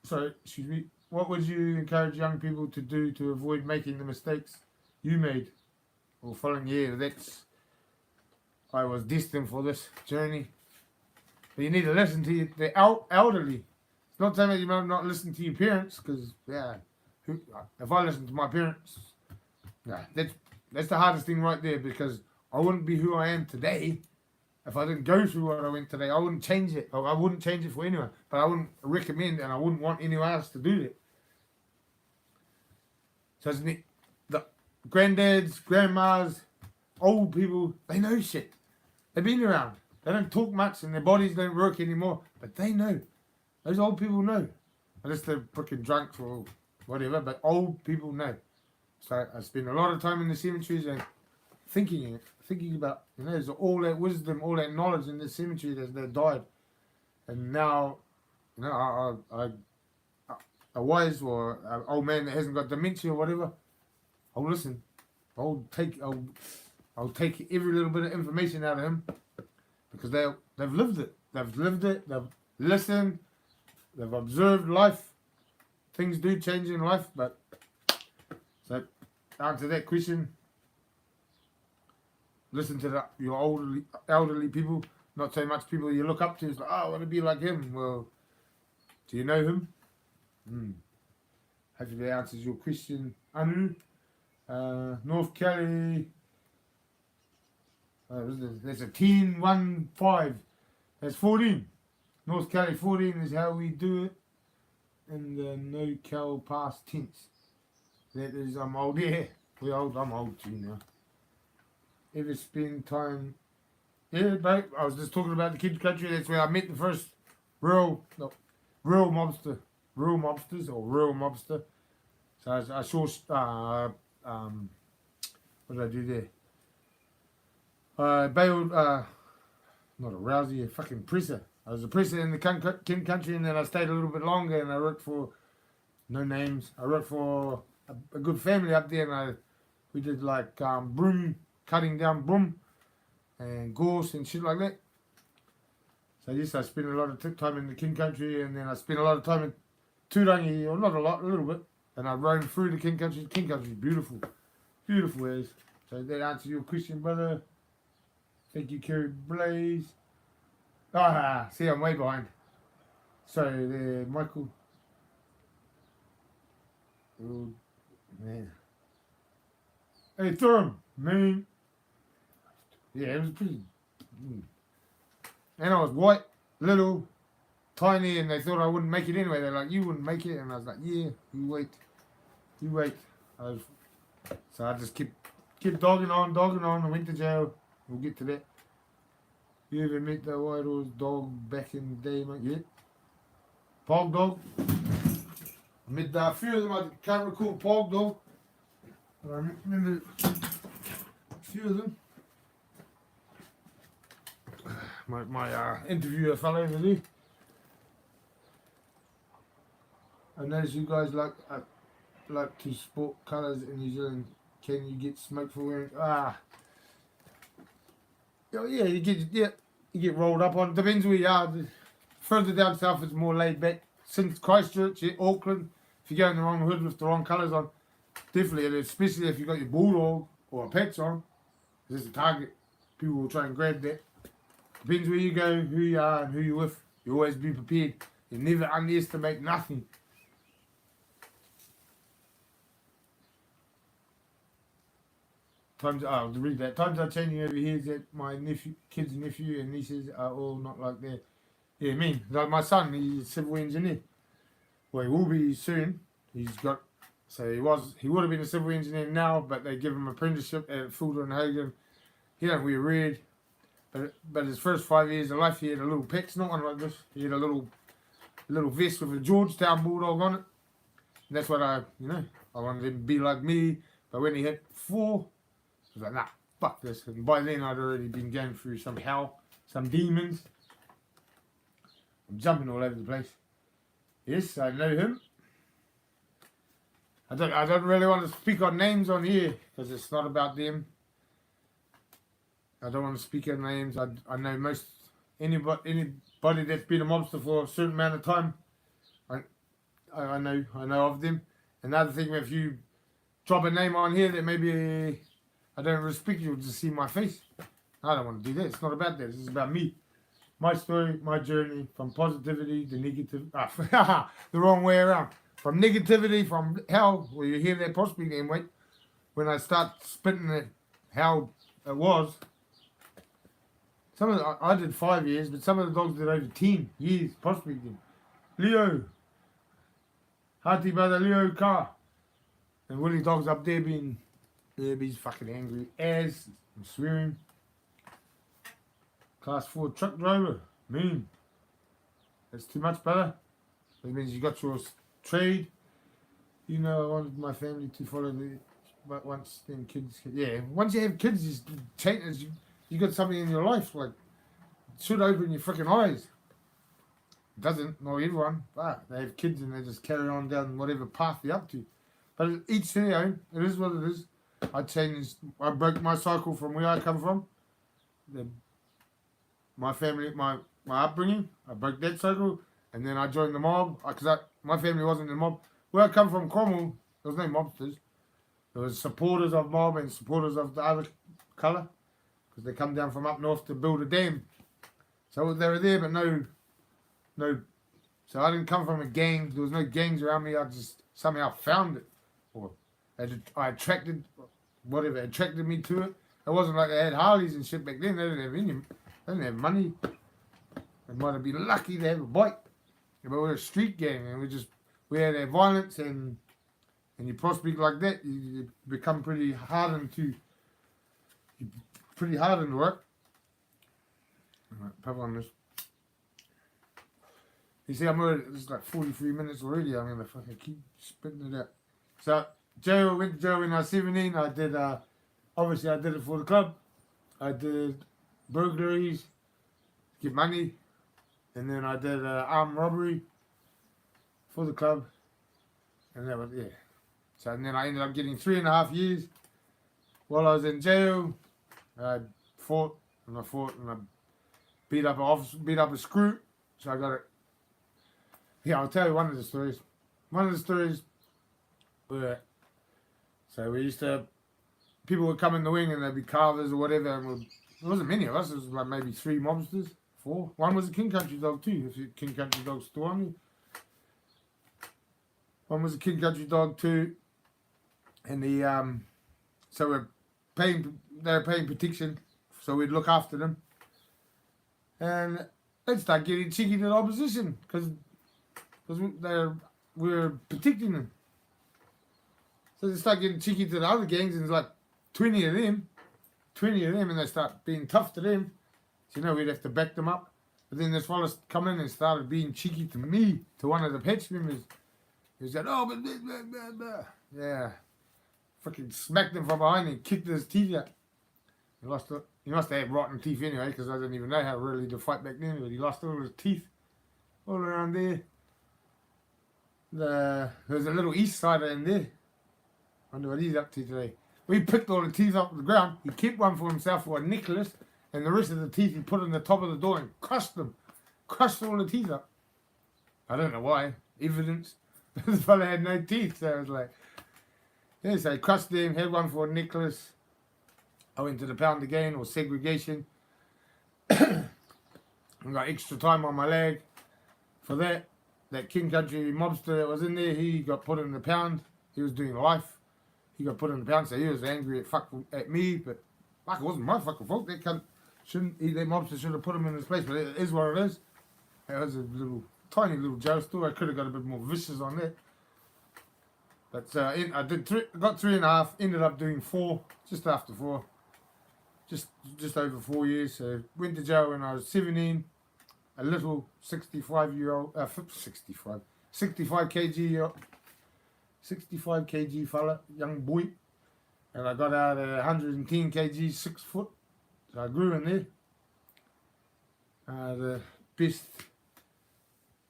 Sorry, excuse me. What would you encourage young people to do to avoid making the mistakes you made? Or following, I was destined for this journey. But you need to listen to the elderly. It's not saying that you might not listen to your parents, because, if I listen to my parents, that's the hardest thing right there, because I wouldn't be who I am today if I didn't go through what I went today. I wouldn't change it. I wouldn't change it for anyone. But I wouldn't recommend, and I wouldn't want anyone else to do that. So the granddads, grandmas, old people, they know shit. They've been around. They don't talk much, and their bodies don't work anymore, but they know. Those old people know. Unless they're freaking drunk or whatever, but old people know. So I spend a lot of time in the cemeteries and thinking about, there's all that wisdom, all that knowledge in the cemetery that died. And now, a wise or an old man that hasn't got dementia or whatever, I'll listen. I'll take every little bit of information out of him, because they've lived it. They've listened. They've observed life. Things do change in life, but so answer that question. Listen to your elderly people, not so much people you look up to. It's like, I want to be like him. Well, do you know him? Hopefully that answers your question. Anu, North Kelly. There's a 10-1-5. That's 14. North Kelly 14 is how we do it. And the no cal past tense. That is, I'm old. Yeah, I'm old too now. Ever spend time? Yeah, mate. I was just talking about the kids' country. That's where I met the first real mobster. Real mobsters or real mobster. So I saw, what did I do there? I bailed, not a Rousey, a fucking presser. I was a presser in the Kin country, and then I stayed a little bit longer, and I worked for, no names, I worked for a good family up there, and we did like broom, cutting down broom and gorse and shit like that. So yes, I spent a lot of time in the Kin country, and then I spent a lot of time in Turangi, or not a lot, a little bit, and I roamed through the Kin country. Kin country is beautiful, beautiful areas. So that answers your question, brother. Thank you, Kerry Blaze. See, I'm way behind. Sorry there, Michael. Oh, man. Hey, Thurm, man. Yeah, it was pretty. And I was white, little, tiny, and they thought I wouldn't make it anyway. They're like, you wouldn't make it. And I was like, yeah, you wait. So I just kept dogging on. I went to jail. We'll get to that. You ever met the White Horse dog back in the day, mate? Yeah. Pog dog. I met a few of them. I can't recall Pog dog, but I remember a few of them. My interviewer fellow over there. I noticed you guys like to sport colours in New Zealand. Can you get smoked for wearing? Yeah, you get rolled up on. Depends where you are. Further down south, it's more laid back. Since Christchurch, Auckland, if you go in the wrong hood with the wrong colours on, definitely, especially if you got your bulldog or a pets on, there's a target. People will try and grab that. Depends where you go, who you are, and who you're with. You always be prepared. You never underestimate nothing. Times, I'll read that. Times are changing over here that my kids, nephew, and nieces are all not like that. Yeah, me. Like my son, he's a civil engineer. Well, he will be soon. He would have been a civil engineer now, but they give him apprenticeship at Fulton and Hogan. He don't wear red. But his first 5 years of life, he had a little Pex, not one like this. He had a little vest with a Georgetown Bulldog on it. And that's what I wanted him to be like me. But when he hit 4, I was like, nah, fuck this. And by then, I'd already been going through some hell, some demons. I'm jumping all over the place. Yes, I know him. I don't really want to speak on names on here because it's not about them. I don't want to speak on names. I know anybody that's been a mobster for a certain amount of time. I know of them. Another thing, if you drop a name on here that maybe I don't respect, you'll just see my face. I don't want to do that. It's not about that. This is about me. My story, my journey from positivity to negative. The wrong way around. From negativity, from hell, where you hear that prospect name, wait. When I start spitting it, how it was. I did 5 years, but some of the dogs did over 10 years prospecting. Leo. Hearty brother Leo Carr. And Willie Dog's up there he's fucking angry as I'm swearing. Class 4 truck driver. Mean. That's too much, brother. That means you got your trade. You know, I wanted my family to follow but once then kids, yeah, once you have kids, it's change. You got something in your life, like, it should open your freaking eyes. It doesn't, not everyone, but they have kids and they just carry on down whatever path they're up to. But each to their own, it is what it is. I broke my cycle from where I come from. My family, my upbringing, I broke that cycle, and then I joined the mob, because my family wasn't in the mob. Where I come from, Cromwell, there was no mobsters. There was supporters of mob and supporters of the other colour. Because they come down from up north to build a dam. So they were there, but no. So I didn't come from a gang. There was no gangs around me. I just somehow found it. Or I attracted me to it. It wasn't like they had Harleys and shit back then. They didn't have any. They didn't have money. They might have been lucky to have a bike. But we were a street gang, and we had our violence, and you prospect like that, you become pretty hardened to work. Alright, pop on this. You see, it's like 43 minutes already. I'm gonna fucking keep spitting it out. So, went to jail when I was 17. I did, obviously I did it for the club. I did burglaries, get money, and then I did armed robbery for the club. And that was, yeah. So, and then I ended up getting 3.5 years. While I was in jail, I fought and I beat up a screw. So I got it. Yeah, I'll tell you one of the stories. One of the stories where, so people would come in the wing and they'd be carvers or whatever, and there wasn't many of us. It was like maybe 3 mobsters, 4. One was a King Country dog too. If King Country dog still on me. One was a King Country dog too, and so they were paying protection, so we'd look after them, and they'd start getting cheeky to the opposition because we were protecting them. So they start getting cheeky to the other gangs, and there's like 20 of them, and they start being tough to them. So we'd have to back them up. But then this fella come in and started being cheeky to me, to one of the patch members. He said, "Oh, but blah, blah, blah, blah." Yeah. Fucking smacked him from behind and kicked his teeth out. He must have had rotten teeth anyway, because I didn't even know how really to fight back then, but he lost all his teeth all around there. There's a little east sider in there. I wonder what he's up to today. We picked all the teeth off the ground. He kept one for himself for a necklace, and the rest of the teeth he put on the top of the door and crushed them. Crushed all the teeth up. I don't know why. Evidence. The fella had no teeth, so I was like, yeah, so I crushed them, had one for a necklace. I went to the pound again, or segregation. I got extra time on my leg for that. That King Country mobster that was in there, he got put in the pound. He was doing life. He got put in the pound, so he was angry at me, but like it wasn't my fucking fault. That cunt that mobster should have put him in his place, but it is what it is. It was a tiny little jail store. I could have got a bit more vicious on that. But I got 3.5, ended up doing 4, just after 4. Just over 4 years. So went to jail when I was 17. A little 65 kg fella, young boy. And I got out at 110 kg, 6 foot. So I grew in there.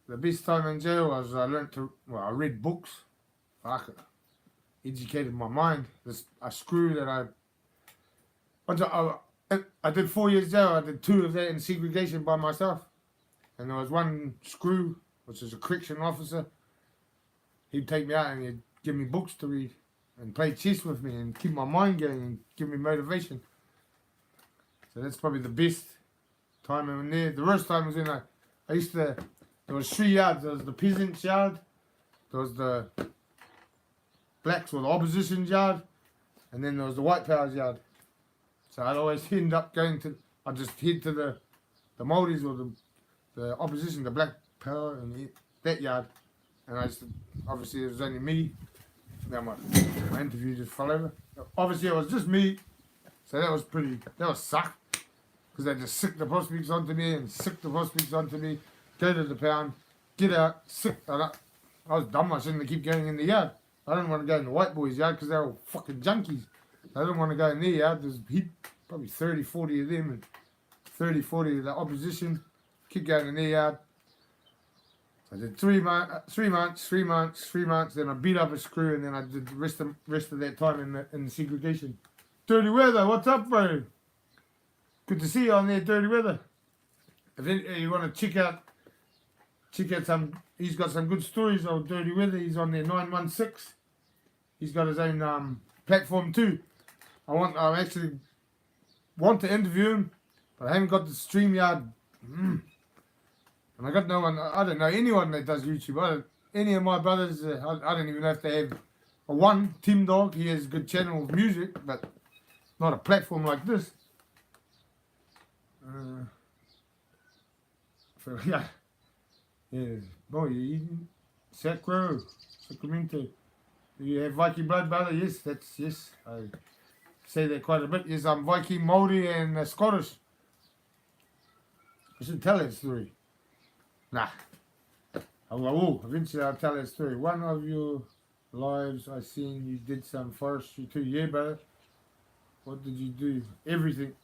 The best time in jail was I read books. Fuck it. Educated my mind. A screw that I did 4 years jail. I did 2 of that in segregation by myself. And there was one screw, which is a correction officer. He'd take me out and he'd give me books to read and play chess with me and keep my mind going and give me motivation. So that's probably the best time in there. The worst time was when there was 3 yards. There was the peasants' yard, there was the blacks or the opposition's yard, and then there was the white power's yard. So I'd always end up I'd just head to the Māoris or the opposition, the black power, and that yard. And obviously it was only me. Now my interview just fell over. Obviously it was just me, so that was suck. Because they just sick the prospects onto me and sick the prospects onto me. Go to the pound, get out, sick. I was dumb, I shouldn't have keep going in the yard. I didn't want to go in the white boys' yard because they were all fucking junkies. I didn't want to go in their yard. There's probably 30, 40 of them and 30, 40 of the opposition. Keep going in their yard. So I did 3 months, then I beat up a screw, and then I did the rest of that time in the segregation. Dirty Weather, what's up, bro? Good to see you on there, Dirty Weather. If you want to check out he's got some good stories of Dirty Weather. He's on there 916. He's got his own platform too. I actually want to interview him, but I haven't got the StreamYard. And I got no one. I don't know anyone that does YouTube. Any of my brothers. I don't even know if they have one. Tim Dog. He has a good channel of music, but not a platform like this. So yeah. Boy, you eating Sacramento. Do you have Viking blood, brother? Yes, yes. I say that quite a bit. Yes, I'm Viking, Māori, and Scottish. I should tell that story. Nah. Eventually I'll tell that story. One of your lives I seen you did some forestry too. Yeah, brother. What did you do? Everything.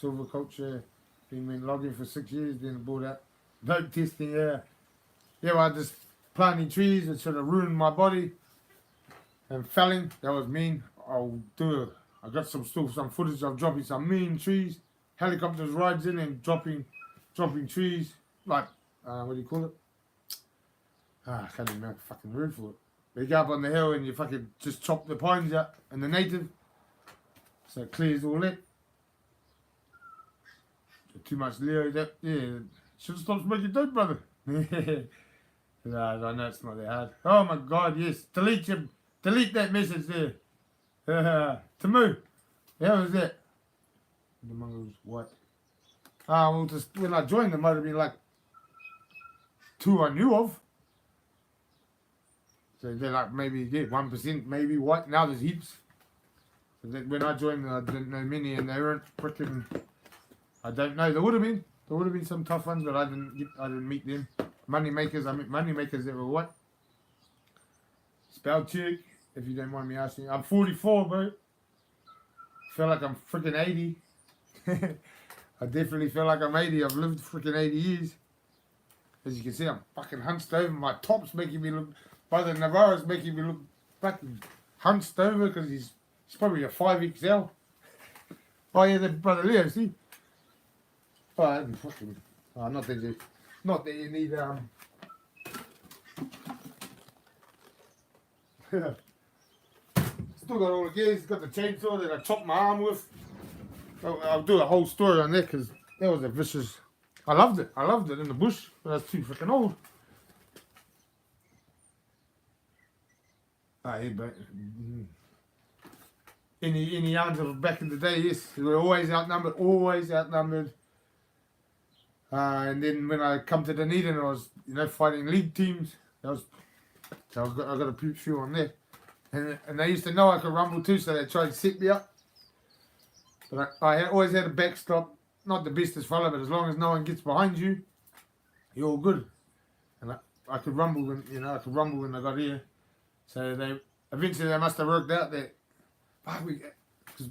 Silviculture. Been logging for 6 years, then bought out. Dope testing, yeah. Yeah, well, I just planting trees that sort of ruined my body. And felling, that was mean. I got some footage of dropping some mean trees. Helicopters rides in and dropping trees. Like, what do you call it? I can't even make a fucking word for it. But you go up on the hill and you fucking just chop the pines out and the native. So it clears all that. Too much Leo, should have stopped smoking dope, brother. No, I know it's not that hard. Oh my god, yes. Delete that message there. Tamu. How was that? The mongols, what? Well, just when I joined, there might have been like 2 I knew of. So they're like maybe 1%, maybe what? Now there's heaps. So that when I joined, I didn't know many, and they weren't freaking. I don't know. There would have been some tough ones, but I didn't meet them. Money makers. I met money makers that were what? Spell check, if you don't mind me asking. I'm 44, bro. Feel like I'm freaking 80. I definitely feel like I'm 80. I've lived freaking 80 years. As you can see, I'm fucking hunched over. My top's making me look. Brother Navarro's making me look fucking hunched over because he's probably a 5XL. Oh yeah, the brother Leo, see. Oh, fucking. Oh, not that you need Still got all the gears. Got the chainsaw that I chopped my arm with. I'll do a whole story on that because That was a vicious. I loved it. I loved it in the bush, but I was too freaking old. Yeah, but any youngers of back in the day, yes, we were always outnumbered, always outnumbered. And then when I come to Dunedin, I was, fighting league teams. So I got a few on there. And they used to know I could rumble too, so they tried to set me up. But I always had a backstop, not the bestest fella, but as long as no one gets behind you, you're all good. And I could rumble when I got here. So eventually they must have worked out that, because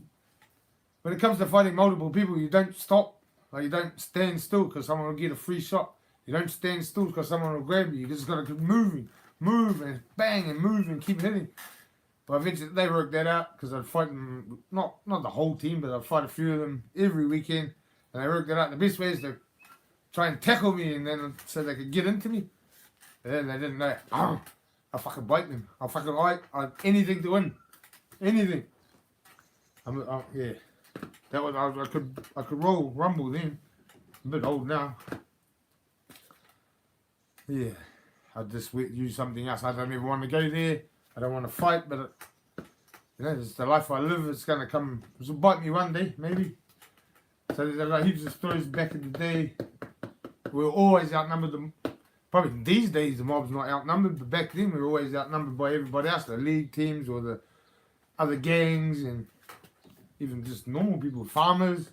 when it comes to fighting multiple people, you don't stop. Like, you don't stand still because someone will get a free shot. You don't stand still because someone will grab you. You just got to keep moving, move and bang and move and keep hitting. But eventually they worked that out because I'd fight them, not the whole team, but I'd fight a few of them every weekend. And they worked that out. The best way is to try and tackle me and then so they could get into me. And then they didn't know. I'll fucking bite them. I'll fucking bite. Anything to win. Anything. Yeah. That was I could rumble then. I'm a bit old now. Yeah. I just use something else. I don't even want to go there. I don't want to fight, but it's the life I live. It's gonna come. It'll bite me one day, maybe. So there's got heaps of stories back in the day. We were always outnumbered. Them. Probably these days the mob's not outnumbered, but back then we were always outnumbered by everybody else, the league teams or the other gangs and even just normal people, farmers.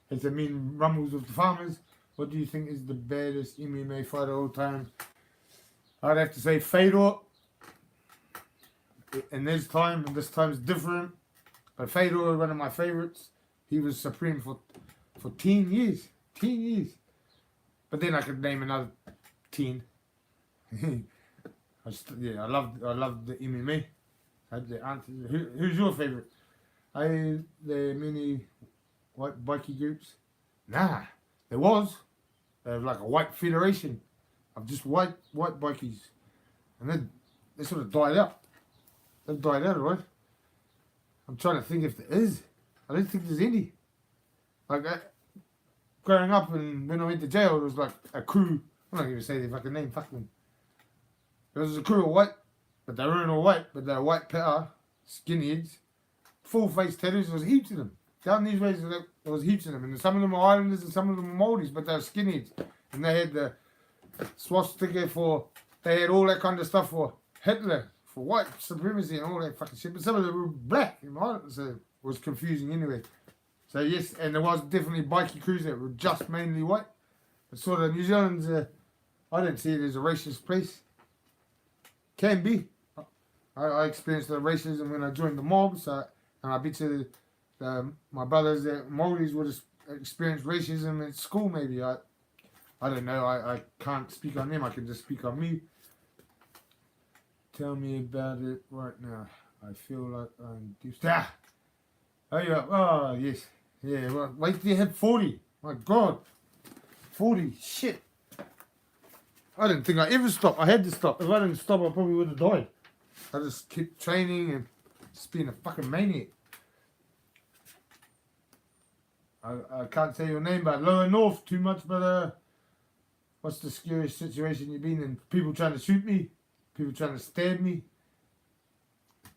It's a mean rumbles with the farmers. What do you think is the baddest MMA fighter of all time? I'd have to say Fedor. In this time's different. But Fedor was one of my favorites. He was supreme for 10 years. 10 years. But then I could name another 10. I love the MMA. Who's your favorite? There many white bikie groups? Nah, there was. There was like a white federation of just white bikies. And then they sort of died out. They've died out, right? I'm trying to think if there is. I don't think there's any. Like, growing up and when I went to jail, it was like a crew. I'm not going to say their fucking name, fuck them. There was a crew of white, but they weren't all white, but they were white power, skinheads, full face tattoos. There was heaps of them. Down these ways, there was heaps of them. And some of them were Islanders and some of them were Māoris, but they were skinheads. And they had the swastika they had all that kind of stuff for Hitler, for white supremacy and all that fucking shit. But some of them were black, so it was confusing anyway. So yes, and there was definitely bikie crews that were just mainly white. But sort of New Zealand's, I don't see it as a racist place. Can be. I experienced the racism when I joined the mob, and I bet you my brothers that Māoris would have experienced racism at school maybe. I don't know, I can't speak on them, I can just speak on me. Tell me about it right now. I feel like I'm duped. Oh yeah, oh yes. Yeah, well, wait till you hit 40. My God. 40, shit. I didn't think I ever stopped. I had to stop. If I didn't stop, I probably would have died. I just kept training and just being a fucking maniac. I can't say your name, but Lower North too much, but what's the scariest situation you've been in? People trying to shoot me, people trying to stab me.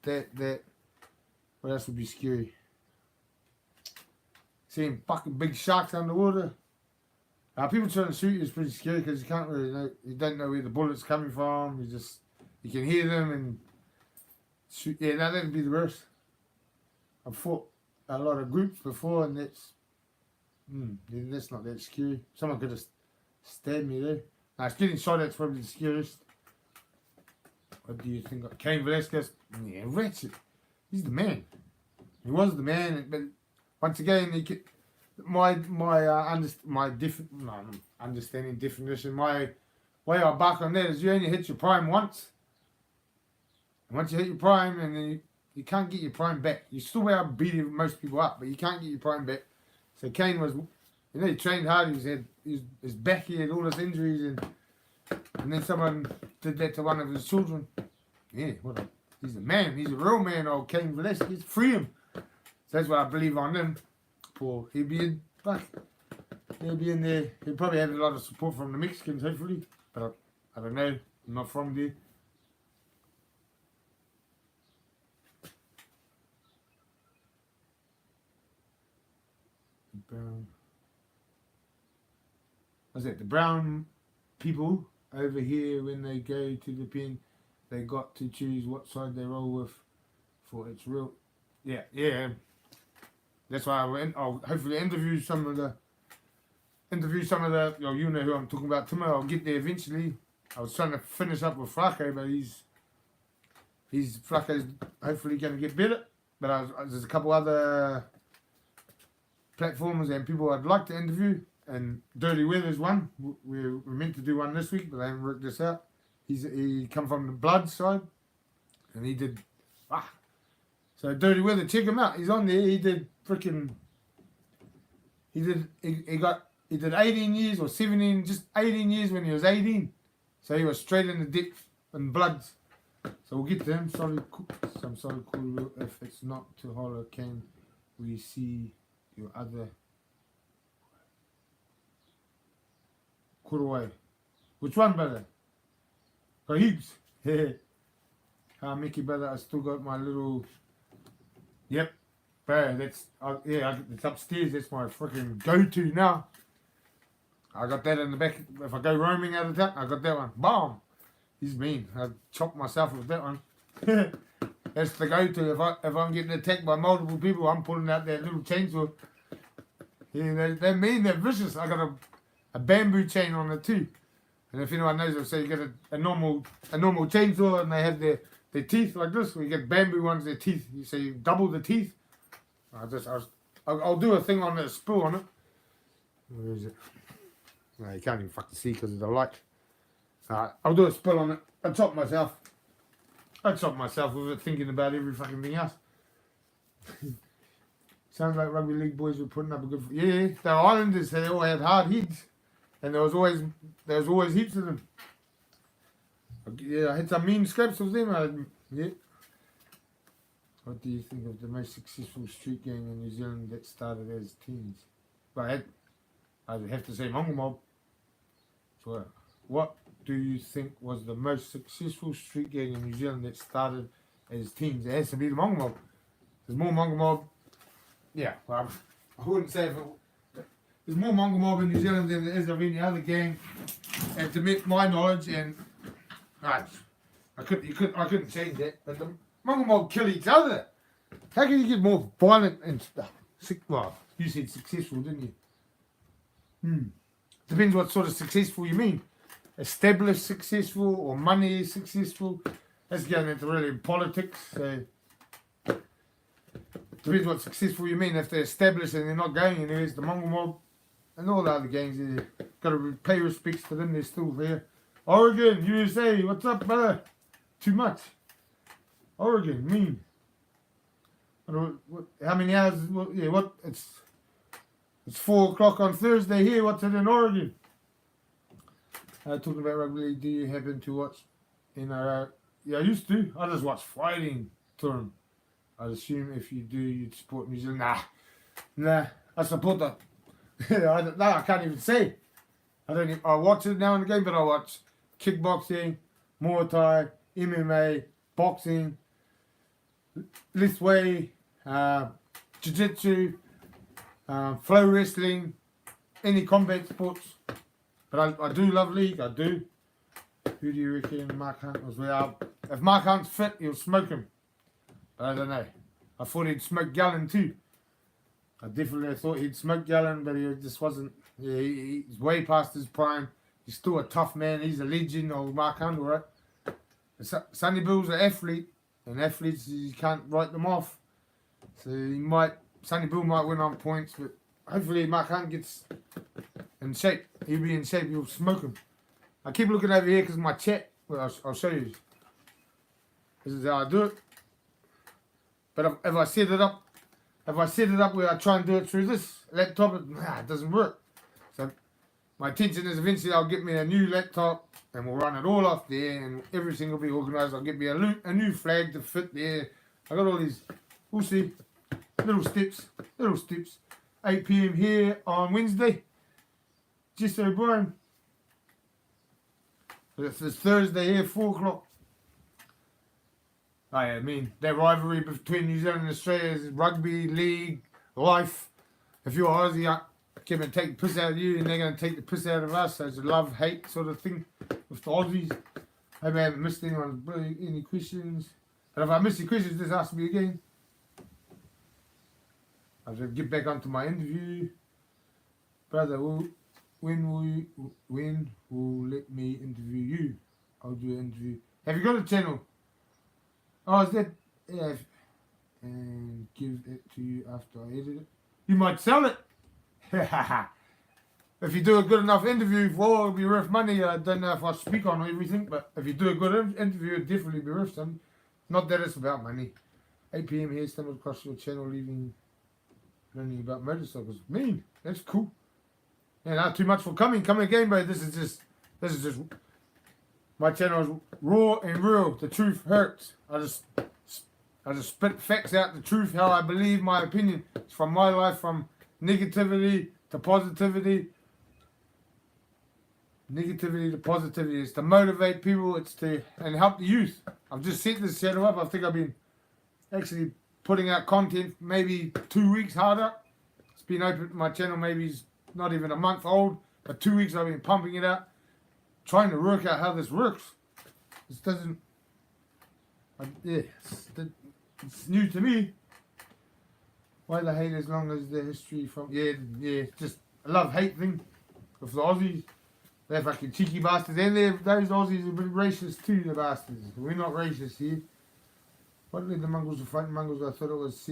What else would be scary? Seeing fucking big sharks underwater. People trying to shoot you is pretty scary because you can't really know, you don't know where the bullet's coming from. You can hear them and shoot. Yeah, no, that'd be the worst. I've fought a lot of groups before and that's not that scary. Someone could have stabbed me there. Getting shot at's probably the scariest. What do you think? Cain Velasquez, yeah, wretched. He's the man. He was the man, but once again, understanding definition, my way I bark on that is you only hit your prime once. And once you hit your prime, and then you can't get your prime back. You still be able to beat most people up, but you can't get your prime back. So Cain was, he trained hard. His back, he had all his injuries, and then someone did that to one of his children. Yeah, he's a man. He's a real man, old Cain Velasquez. Free him. So that's what I believe on him. He'd be He'll be in there. He'll probably have a lot of support from the Mexicans, hopefully. But I don't know. I'm not from there. Brown. What's that? The brown people over here, when they go to the pen, they got to choose what side they roll with for its real. Yeah. That's why I'll hopefully interview some of the. You know who I'm talking about tomorrow. I'll get there eventually. I was trying to finish up with Flaco, but Flaco's hopefully going to get better. But there's a couple other platforms and people I'd like to interview, and Dirty Weather's one. We're meant to do one this week, but I haven't worked this out. He come from the blood side, and he did. So Dirty Weather, check him out. He's on there. He did freaking. He did 18 years or 17, just 18 years when he was 18. So he was straight in the depth and bloods. So we'll get to him. I'm sorry, cool. If it's not too hollow, can we see your other Kuroi? Which one, brother? Got heaps. Mickey, brother, I still got my little. Yep, bro. That's it's upstairs. That's my freaking go-to now. I got that in the back. If I go roaming out of town, I got that one. Bomb. He's mean. I chopped myself with that one. That's the go-to. If I'm getting attacked by multiple people, I'm pulling out that little chainsaw. Yeah, they're mean. They're vicious. I got a bamboo chain on it too. And if anyone knows it, so you get a normal chainsaw, and they have their teeth like this. We get bamboo ones, their teeth. So you double the teeth. I'll do a thing on a spool on it. Where is it? No, you can't even fucking see because of the light. I'll do a spill on it. I chop myself with it, thinking about every fucking thing else. Sounds like rugby league boys were putting up a good. Yeah, the Islanders, they all had hard heads, and there was always heaps of them. Yeah, I had some mean scraps with them. Yeah. What do you think of the most successful street gang in New Zealand that started as teens? But I'd have to say Mongol Mob. So, what do you think was the most successful street gang in New Zealand that started as teens? It has to be the Mongol Mob. There's more Mongol Mob. Yeah, well, I wouldn't say there's more Mongol Mob in New Zealand than there is of any other gang. And to my knowledge, and I couldn't change that. But the Mongol Mob kill each other. How can you get more violent and stuff? Well, you said successful, didn't you? Depends what sort of successful you mean. Established successful or money successful. That's going into really politics. So depends what successful you mean. If they're established and they're not going anywhere, it's the Mongol Mob and all the other gangs. Got to pay respects to them. They're still there. Oregon, USA, what's up, brother? Too much. Oregon, mean. How many hours? It's 4 o'clock on Thursday here. What's it in Oregon? Talking about rugby league, do you happen to watch NRL? Yeah, I used to. I just watch fighting tournament. I'd assume if you do, you'd support New Zealand. Nah. I support that. I can't even say. I watch it now and again, but I watch kickboxing, Muay Thai, MMA, boxing, Lithway, jiu-jitsu, flow wrestling, any combat sports. But I do love league, I do. Who do you reckon Mark Hunt was with? If Mark Hunt's fit, he'll smoke him. But I don't know. I thought he'd smoke Gallen too. I definitely thought he'd smoke Gallen, but he just wasn't. Yeah, he's way past his prime. He's still a tough man. He's a legend, old Mark Hunt, all right? Sonny Bill's an athlete, and athletes, you can't write them off. So Sonny Bill might win on points, but hopefully Mark Hunt gets in shape. He'll be in shape, he'll smoke him. I keep looking over here because my chat, well, I'll show you. This is how I do it. But if I set it up where I try and do it through this laptop, it doesn't work. So my intention is eventually I'll get me a new laptop and we'll run it all off there and everything will be organised. I'll get me a new flag to fit there. I got all these, we'll see, little steps. 8 PM here on Wednesday. Just O'Brien. It's this Thursday here, 4 o'clock. I mean, that rivalry between New Zealand and Australia is rugby, league, life. If you're Aussie, I can take the piss out of you and they're going to take the piss out of us. So it's a love-hate sort of thing with the Aussies. Hope I haven't missed anyone, any questions. And if I miss your questions, just ask me again. I'll just get back onto my interview. Brother, when will let me interview you? I'll do an interview. Have you got a channel? Oh, is that? Yeah. And give it to you after I edit it. You might sell it. If you do a good enough interview, well, it'll be worth money. I don't know if I speak on everything, but if you do a good interview, it'll definitely be worth something. Not that it's about money. 8 p.m. here, stumbled across your channel, learning about motorcycles. Mean, that's cool. Yeah, not too much for coming. Come again, bro. This is just my channel is raw and real. The truth hurts. I just spit facts out, the truth, how I believe, my opinion. It's from my life, from negativity to positivity. Negativity to positivity. It's to motivate people. It's to and help the youth. I've just set this channel up. I think I've been actually putting out content maybe 2 weeks harder. It's been open. My channel maybe is not even a month old, but 2 weeks I've been pumping it out, trying to work out how this works. This doesn't. It's new to me. Why the hate as long as the history from just a love-hate thing with the Aussies. They're fucking cheeky bastards, and those Aussies are a bit racist too, the bastards. We're not racist here. What led the Mongols to fight Mongols? I thought it was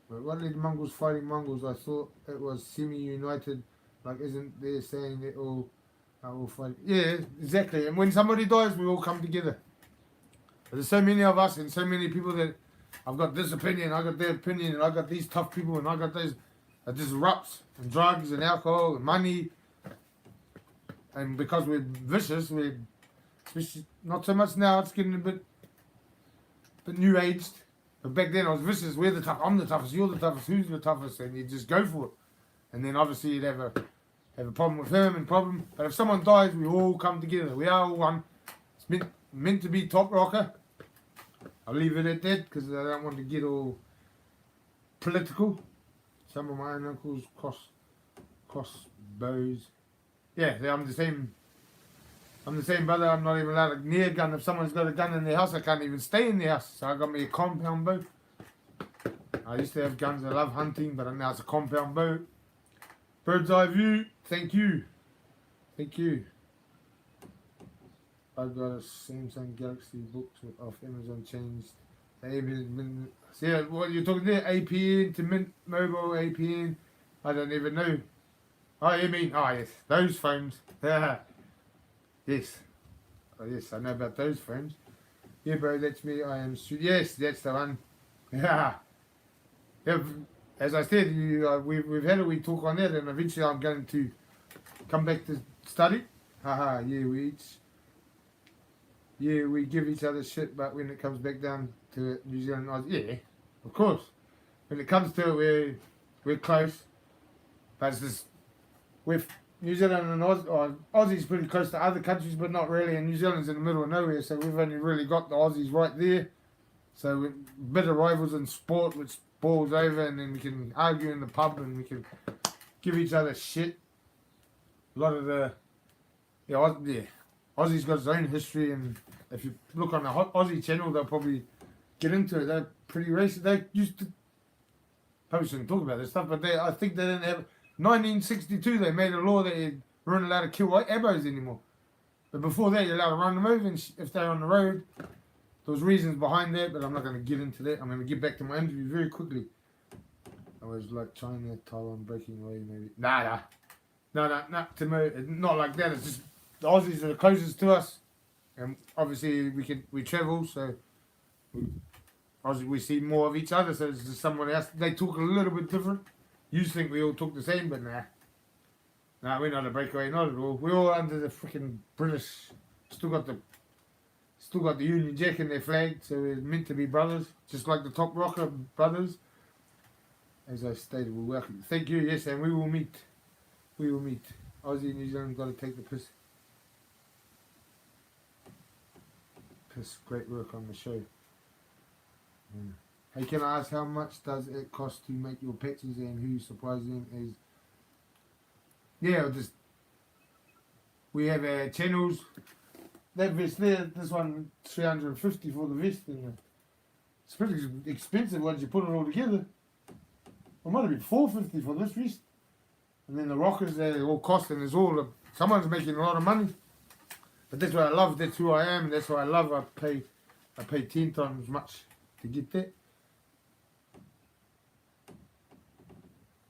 what led the Mongols fighting Mongols? I thought it was semi-united. Like, isn't they saying they all are all fighting? Yeah, exactly. And when somebody dies, we all come together. There's so many of us and so many people that I've got this opinion, I got that opinion, and I got these tough people, and I got those that disrupts and drugs and alcohol and money. And because we're vicious, we're especially not so much now. It's getting a bit new aged. But back then I was vicious. We're the tough. I'm the toughest. You're the toughest. Who's the toughest? And you just go for it. And then obviously you'd have a problem with him and problem. But if someone dies, we all come together. We are all one. It's meant to be top rocker. I'll leave it at that because I don't want to get all political. Some of my own uncles cross bows. Yeah, I'm the same brother. I'm not even allowed to near a gun. If someone's got a gun in their house, I can't even stay in their house. So I got me a compound bow. I used to have guns. I love hunting, but now it's a compound bow. Bird's eye view. Thank you. Thank you. I got a Samsung Galaxy books off Amazon changed. See what you're talking there? APN to Mint Mobile APN. I don't even know. Oh, you mean? Oh, yes. Those phones. Yes. Oh, yes, I know about those phones. Yeah, bro, that's me. I am... Yes, that's the one. Yeah. As I said, we've had a wee talk on that, and eventually I'm going to come back to study. Haha, yeah, we give each other shit, but when it comes back down to it, New Zealand, yeah, of course. When it comes to it, we're close. But it's just... with New Zealand and Aussie's pretty close to other countries, but not really. And New Zealand's in the middle of nowhere, so we've only really got the Aussies right there. So we're better rivals in sport, which balls over, and then we can argue in the pub, and we can give each other shit. A lot of the Aussie's got its own history, and if you look on the Aussie channel, they'll probably get into it. They're pretty racist. They used to probably shouldn't talk about this stuff, but I think they didn't have. 1962, they made a law that you weren't allowed to kill white abos anymore. But before that, you're allowed to run them over if they're on the road. There was reasons behind that, but I'm not going to get into that. I'm going to get back to my interview very quickly. I was like China, Taiwan breaking away, maybe. Nah. To me, not like that. It's just the Aussies are the closest to us, and obviously we travel, so we see more of each other. So it's just someone else. They talk a little bit different. You think we all talk the same, but nah. Nah, we're not a breakaway, not at all. We're all under the freaking British. Still got the Union Jack in their flag, so we're meant to be brothers, just like the Top Rocker brothers. As I stated, we're welcome. Thank you, yes, and we will meet. We will meet. Aussie, New Zealand, got to take the piss. Piss, great work on the show. Hey, can I ask how much does it cost to make your pictures and who supplies them? Is yeah, just we have our channels. That vest there, this one 350 for the vest, and it's pretty expensive once you put it all together. It might have been 450 for this vest, and then the rockers they all cost, and there's all someone's making a lot of money. But that's what I love. That's who I am. That's what I love. I pay 10 times much to get that.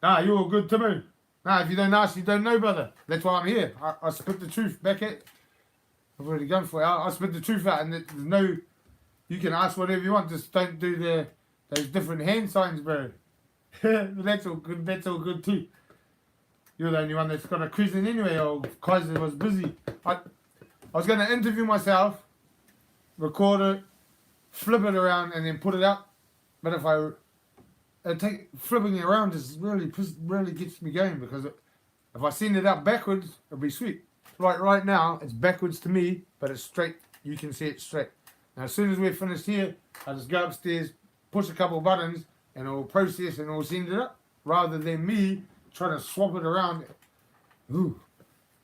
Nah, you're all good, Timmy. Nah, if you don't ask, you don't know, brother. That's why I'm here. I spit the truth back at. I've already gone for it. I spit the truth out, and there's no. You can ask whatever you want. Just don't do those different hand signs, bro. That's all good. That's all good too. You're the only one that's got a cruising anyway. Or Kaiser was busy. I was going to interview myself, record it, flip it around, and then put it out. But if flipping it around just really gets me going, because if I send it out backwards, it'll be sweet. Like right now, it's backwards to me, but it's straight. You can see it straight. Now, as soon as we're finished here, I just go upstairs, push a couple of buttons, and it'll process and it'll send it up, rather than me trying to swap it around. Ooh.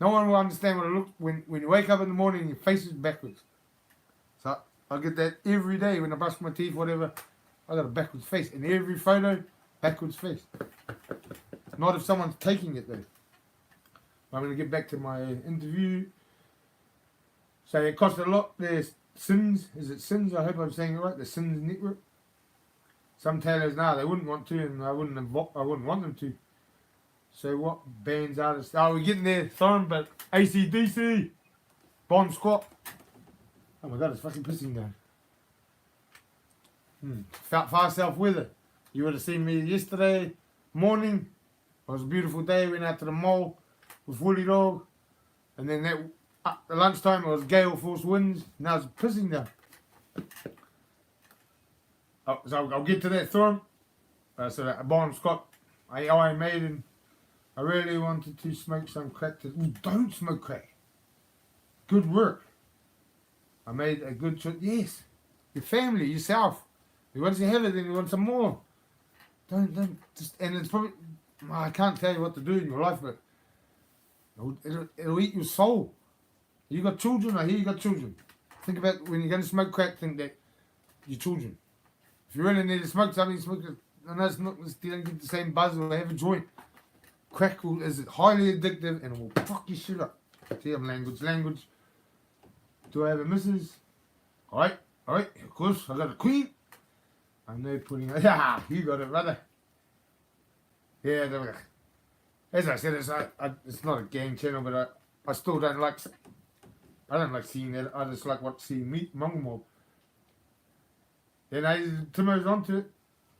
No one will understand what it looks when you wake up in the morning and your face is backwards. So I get that every day when I brush my teeth, whatever. I got a backwards face. In every photo, backwards face. Not if someone's taking it though. I'm going to get back to my interview. So it cost a lot. There's Sins. Is it Sins? I hope I'm saying it right. The Sins Network. Some tailors, they wouldn't want to, and I wouldn't want them to. So what bands, artists? Oh, we're getting there, Thorn, but AC/DC, Bon Squat. Oh my God, it's fucking pissing down. Far south weather. You would have seen me yesterday morning. It was a beautiful day. Went out to the mall with Woolly Dog, and then at lunchtime it was gale force winds. Now it's pissing down. Oh, so I'll get to that, Thorn. So that Bon Scott, I made him. I really wanted to smoke some crack. Don't smoke crack. Good work. I made a good choice. Yes. Your family, yourself. Once you have it, then you want some more. Don't just. And it's probably. I can't tell you what to do in your life, but it'll eat your soul. You got children. I hear you got children. Think about when you're going to smoke crack. Think that your children. If you really need to smoke something, smoke it. And that's not. You don't get the same buzz or have a joint. Crack is highly addictive and will fuck your shit up. See, I'm language. Do I have a missus? Alright, of course, I got a queen. I'm now putting it. Yeah, you got it, brother. Yeah, as I said, it's not a gang channel, but I still don't like. I don't like seeing that. I just like seeing meat, Mongol mob. Yeah, Timo's onto it.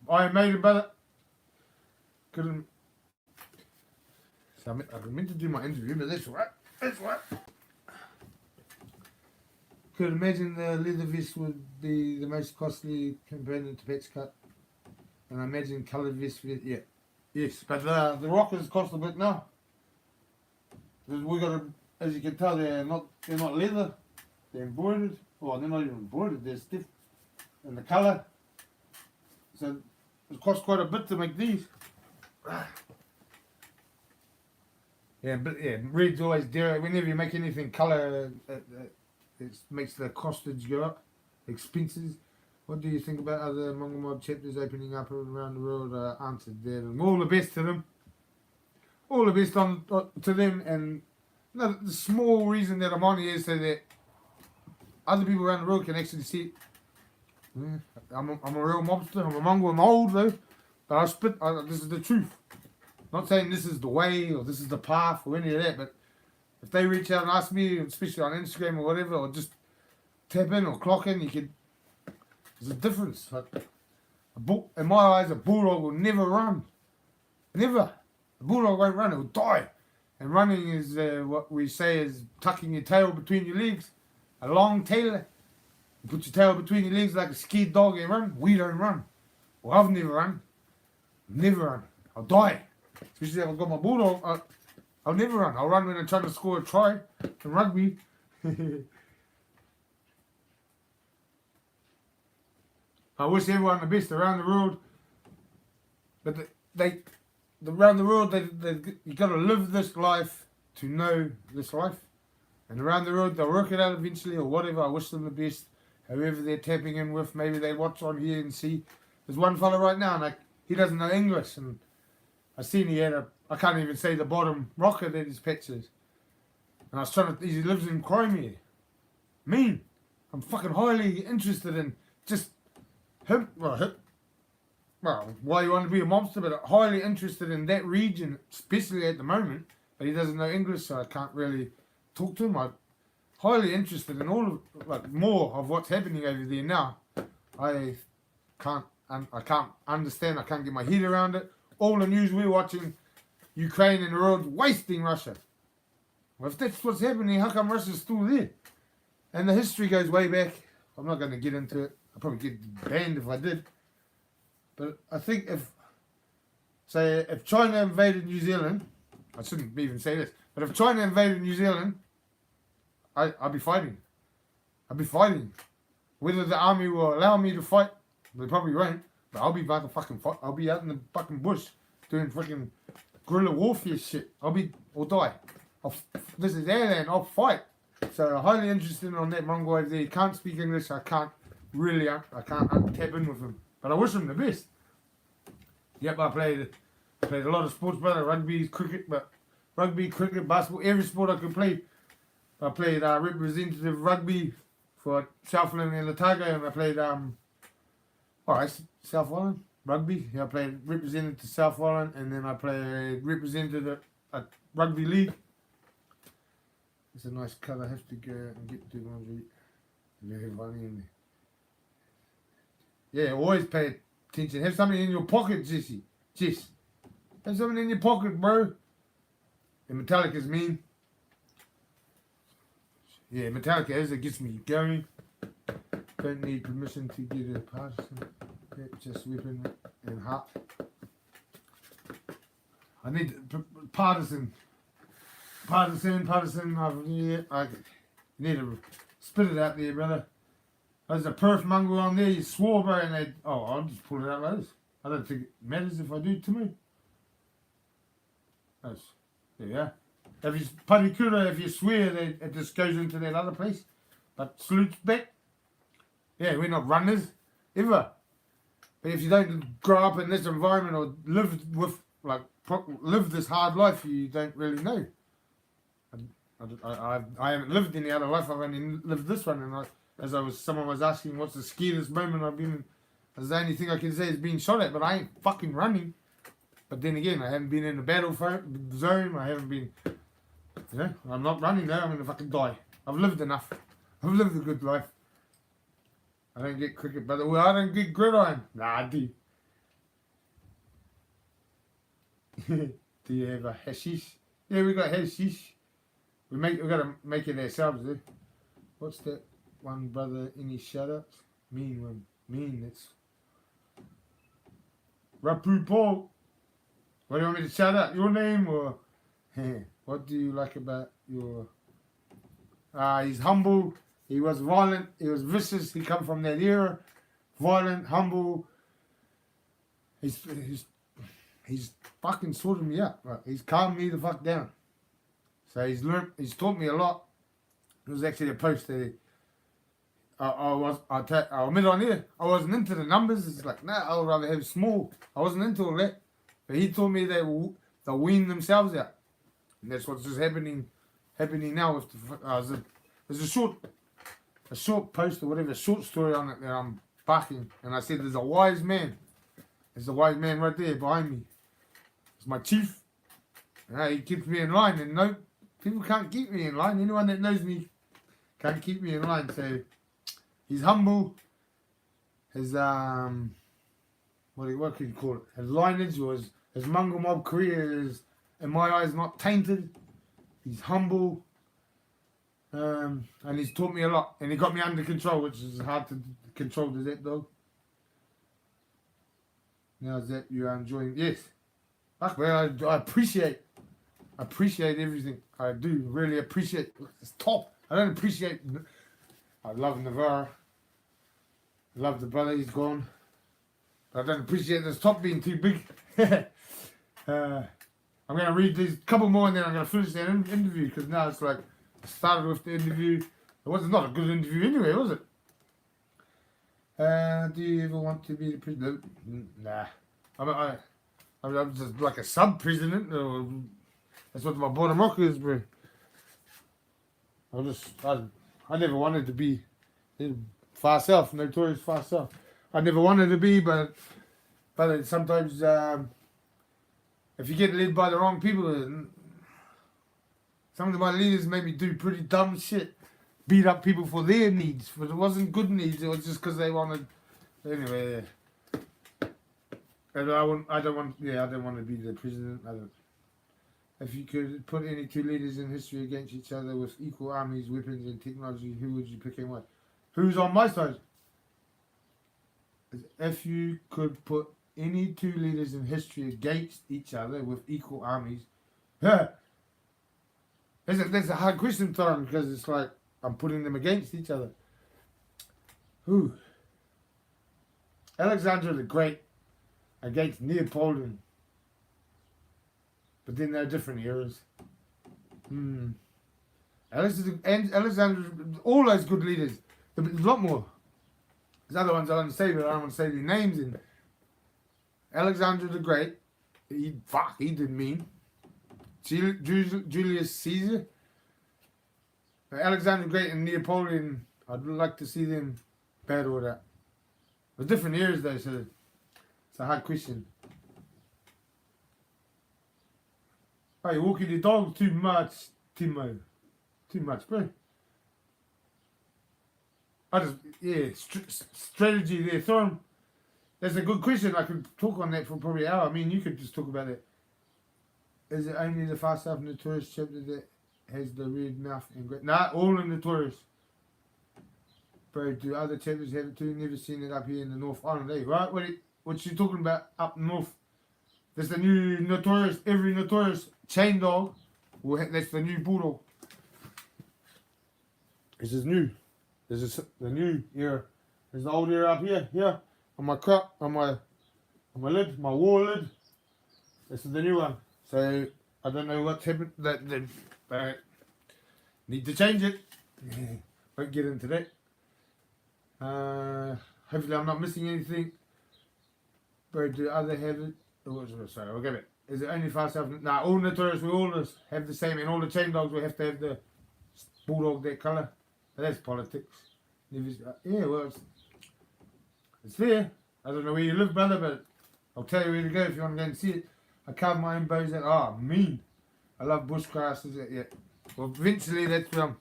I made it, brother. Couldn't. So I meant to do my interview, but that's right. That's right. Could imagine the leather vest would be the most costly component to Pet's cut. And I imagine coloured vest, yeah. Yes, but the rockers cost a bit now. We got to, as you can tell, they're not leather. They're embroidered. Well, they're not even embroidered. They're stiff. And the colour. So it costs quite a bit to make these. Yeah, but yeah, red's always dear. Whenever you make anything colour, it makes the costage go up. Expenses. What do you think about other Mongol mob chapters opening up around the world? Answered there. And all the best to them. All the best to them. And the small reason that I'm on here is so that other people around the world can actually see it. Yeah, I'm a real mobster. I'm a Mongol. I'm old though. But this is the truth. Not saying this is the way or this is the path or any of that, but if they reach out and ask me, especially on Instagram or whatever, or just tap in or clock in, there's a difference. In my eyes, a bulldog will never run. Never. A bulldog won't run, it will die. And running is what we say is tucking your tail between your legs. A long tail. You put your tail between your legs like a scared dog and run. We don't run. Well, I've never run. Never run. I'll die. Especially if I've got my bulldog. I'll never run. I'll run when I'm trying to score a try in rugby. I wish everyone the best around the world. But around the world, you got to live this life to know this life. And around the world, they'll work it out eventually or whatever. I wish them the best. Whoever they're tapping in with, maybe they watch on here and see. There's one fella right now, and he doesn't know English. And I seen he had I can't even say the bottom rocket that his pictures. And I was trying to, he lives in Cromwell. Mean. I'm fucking highly interested in just him, well, why you want to be a mobster, but highly interested in that region, especially at the moment. But he doesn't know English, so I can't really talk to him. I'm highly interested in all of, more of what's happening over there now. I can't understand. I can't get my head around it. All the news we're watching, Ukraine and the world wasting Russia. Well, if that's what's happening, how come Russia's still there? And the history goes way back. I'm not going to get into it. I'd probably get banned if I did. But I think if China invaded New Zealand, I shouldn't even say this, but if China invaded New Zealand, I'd be fighting. I'd be fighting. Whether the army will allow me to fight, they probably won't, but I'll be about to fucking fight. I'll be out in the fucking bush doing fucking guerrilla warfare shit. I'll die. This is their land, I'll fight. So highly interested on that Mongol over there. He can't speak English, I can't tap in with him. But I wish him the best. Yep, I played a lot of sports, brother. Rugby, cricket, basketball, every sport I could play. I played representative rugby for Southland and Otago, and I played South Island rugby. Yeah, I played representative South Island, and then I played representative at rugby league. It's a nice colour. I have to go and get to laundry. Yeah, always pay attention. Have something in your pocket, Jesse. Jess. Have something in your pocket, bro. And Metallica's mean. Yeah, Metallica is. It gets me going. Don't need permission to get a partisan. Just weapon and heart. I need partisan. Yeah, I need to spit it out there, brother. There's a perf mongrel on there, you swore, bro, and I'll just pull it out like this. I don't think it matters if I do to me. There you go. If you parikura, if you swear, it just goes into that other place. But salutes back. Yeah, we're not runners, ever. But if you don't grow up in this environment or live this hard life, you don't really know. I haven't lived any other life. I've only lived this one, and someone was asking what's the scariest moment I've been in. The only thing I can say is being shot at, but I ain't fucking running. But then again, I haven't been in the battle zone. I haven't been, I'm not running now. I'm gonna fucking die. I've lived enough. I've lived a good life. I don't get cricket, but I don't get gridiron. Nah, I do. Do you have a hashish? Yeah, we got hashish. We gotta make it ourselves, eh? What's that one, brother? Any shout-outs? Mean one. Mean, it's Rapu Paul. What do you want me to shout out? Your name or what do you like about your he's humble, he was violent, he was vicious, he come from that era. Violent, humble. He's fucking sorted me out. Right? He's calmed me the fuck down. So he's taught me a lot. It was actually a post that I'll admit on here, I wasn't into the numbers. It's like, nah, I would rather have small. I wasn't into all that. But he told me they'll wean themselves out. And that's what's just happening now with there's a short post or whatever, a short story on it that I'm backing. And I said, there's a wise man. There's a wise man right there behind me. It's my chief. He keeps me in line, and no, people can't keep me in line. Anyone that knows me can't keep me in line. So he's humble. His what can you call it? His lineage was his mongrel mob career is, in my eyes, not tainted. He's humble, and he's taught me a lot. And he got me under control, which is hard to control. Does that though? Now is that you are enjoying? Yes. Fuck, well, I appreciate appreciate everything. I do really appreciate. It's top. I don't appreciate. I love Navarre. I love the brother. He's gone. I don't appreciate this top being too big. I'm going to read these couple more and then I'm going to finish the interview because now it's like I started with the interview. It was not a good interview anyway, was it? Do you ever want to be the president? Nah. I'm just like a sub-president. That's what my bottom rock is, bro. I never wanted to be far south, notorious far south. I never wanted to be, but sometimes if you get led by the wrong people, some of my leaders made me do pretty dumb shit. Beat up people for their needs, but it wasn't good needs. It was just because they wanted. Anyway, and I don't want to be the president. If you could put any two leaders in history against each other with equal armies, weapons, and technology, who would you pick and why? Who's on my side? If you could put any two leaders in history against each other with equal armies, that's a hard question, Tom, because it's like I'm putting them against each other. Who? Alexander the Great against Napoleon. But then they're different eras. Alexander, all those good leaders. There's a lot more. There's other ones I don't say, but I don't want to say their names. And Alexander the Great, he didn't mean. Julius Caesar. Alexander the Great and Napoleon, I'd like to see them battle that. But different eras though, so it's a hard question. Oh, you're walking your dog too much, Timo. Too much, bro. Strategy there, Thorn. That's a good question. I could talk on that for probably an hour. I mean, you could just talk about it. Is it only the Far South Notorious chapter that has the red mouth and great? Nah, all in Notorious. Bro, do other chapters have it too? Never seen it up here in the North Island, eh? Right? What you talking about up north? There's the new Notorious, every Notorious chain dog. That's the new bulldog. This is new. This is the new era. There's the old era up here. Here. On my cup, on my lid, my wall lid. This is the new one. So I don't know what's happened. But need to change it. Won't get into that. Hopefully I'm not missing anything. But do other have it? Sorry, I'll get it. Is it only Far South? Nah, all Notorious, we all have the same, and all the chain dogs will have to have the bulldog that colour. But that's politics. Yeah, well, it's there. I don't know where you live, brother, but I'll tell you where to go if you want to go and see it. I carve my own bows out. Mean. I love bushcraft. Yeah. Well, eventually that's where I'm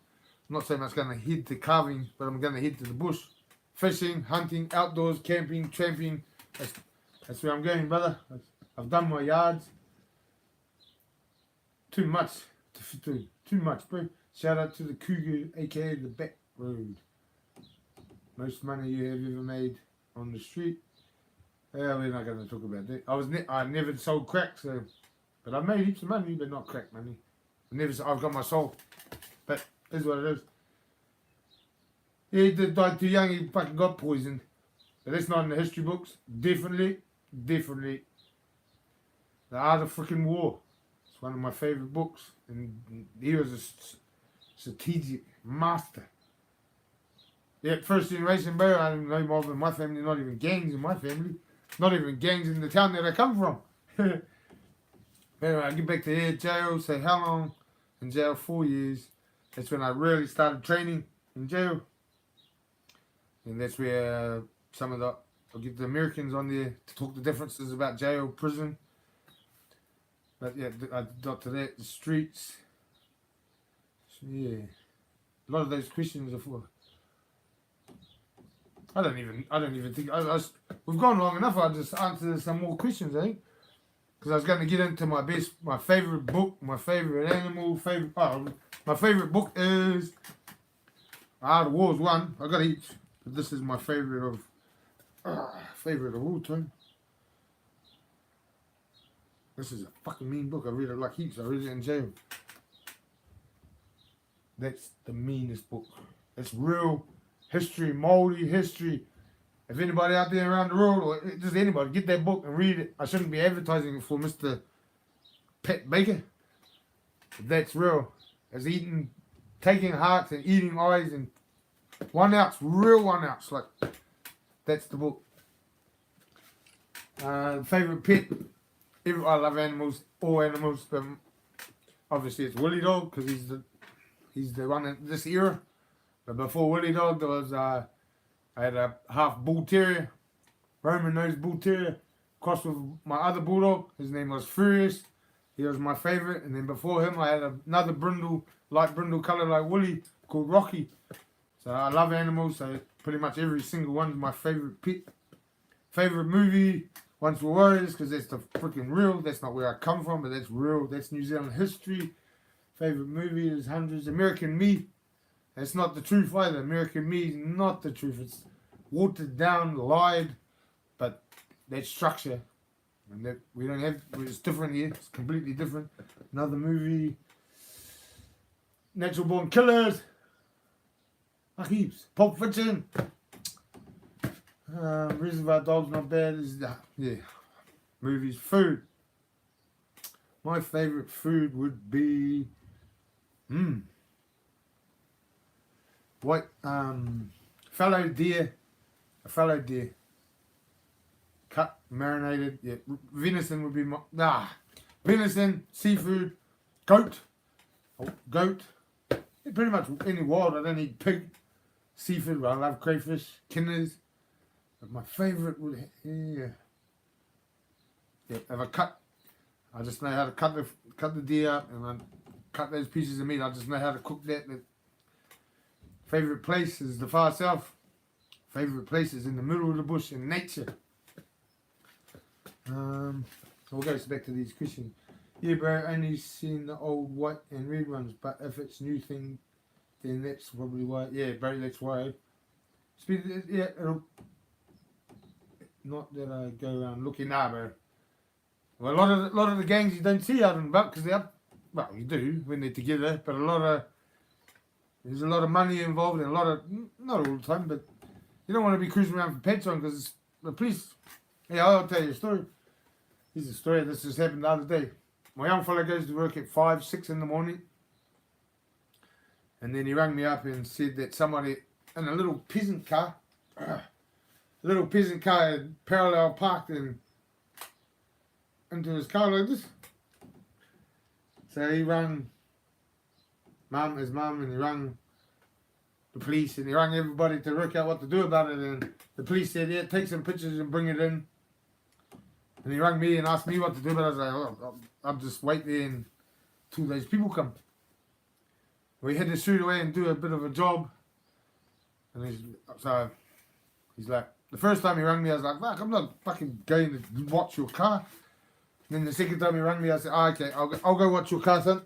not so much going to head to carving, but I'm going to head to the bush. Fishing, hunting, outdoors, camping, tramping. That's where I'm going, brother. I've done my yards. Too much. Too much, bro. Shout out to the Cougar, aka the Back Road. Most money you have ever made on the street. Yeah, we're not going to talk about that. I never sold crack, so, but I made heaps of money, but not crack money. I've got my soul, but it's what it is. He died too young. He fucking got poisoned. But that's not in the history books. Definitely. The Art of Freaking War. It's one of my favorite books, and he was a strategic master. Yeah, first generation, bro. I don't know more than my family. Not even gangs in my family. Not even gangs in the town that I come from. Anyway, I get back to here, jail. So how long in jail? 4 years. That's when I really started training in jail. And that's where I'll get the Americans on there to talk the differences about jail, prison. But yeah, I got to that, the streets. So yeah, a lot of those questions are for. I don't even think. We've gone long enough. I'll just answer some more questions, I think. Because I was going to get into my favorite book, my favorite animal, my favorite book is Art of War is one. I got each, but this is my favorite of all time. This is a fucking mean book. I read it like heaps. I read it in jail. That's the meanest book. It's real history, mouldy history. If anybody out there around the world, or just anybody, get that book and read it. I shouldn't be advertising it for Mr. Pet Baker. That's real. It's taking hearts and eating eyes and 1 ounce, real 1 ounce. Like, that's the book. Favorite pet? I love animals, all animals, but obviously it's Willie Dog because he's the one in this era. But before Willie Dog, there was I had a half bull terrier, Roman nosed bull terrier, crossed with my other bulldog. His name was Furious. He was my favorite. And then before him, I had another brindle, light brindle color like Willie, called Rocky. So I love animals. So pretty much every single one's my favorite pet. Favorite movie? Once Were Warriors, because that's the freaking real. That's not where I come from, but that's real. That's New Zealand history. Favorite movie is hundreds. American Me. That's not the truth either. American Me is not the truth. It's watered down, lied, but that structure, and that we don't have. It's different here. It's completely different. Another movie. Natural Born Killers. Heaps. Pulp Fiction. Reservoir Dogs not bad. Yeah. Movies. Food. My favorite food would be fallow deer. A fallow deer. Cut, marinated. Yeah. Venison would be venison, seafood, goat. Goat. Yeah, pretty much any wild. I don't eat pig. Seafood. I love crayfish, kinners. But my favourite would, if I cut, I just know how to cut the deer up and then cut those pieces of meat. I just know how to cook that. Favourite place is the far south. Favourite place is in the middle of the bush in nature. We'll go back to these questions. Yeah, bro, only seen the old white and red ones, but if it's new thing, then that's probably why. Yeah, bro, that's why. Yeah, not that I go around looking now, bro. Well, a lot of the gangs you don't see out and about because they're up. Well, you do when they're together, but there's a lot of money involved and a lot of, not all the time, but you don't want to be cruising around for pets on because the police. Yeah, I'll tell you a story. Here's a story. This just happened the other day. My young fella goes to work at 5, 6 in the morning, and then he rang me up and said that somebody in a little peasant car. Had parallel parked into his car like this. So he rang his mum, and he rang the police, and he rang everybody to work out what to do about it. And the police said, yeah, take some pictures and bring it in. And he rang me and asked me what to do, but I was like, I'll just wait there until those people come. We had to shoot away and do a bit of a job. And he's like, the first time he rang me, I was like, fuck, I'm not fucking going to watch your car. And then the second time he rang me, I said, okay, I'll go watch your car, son.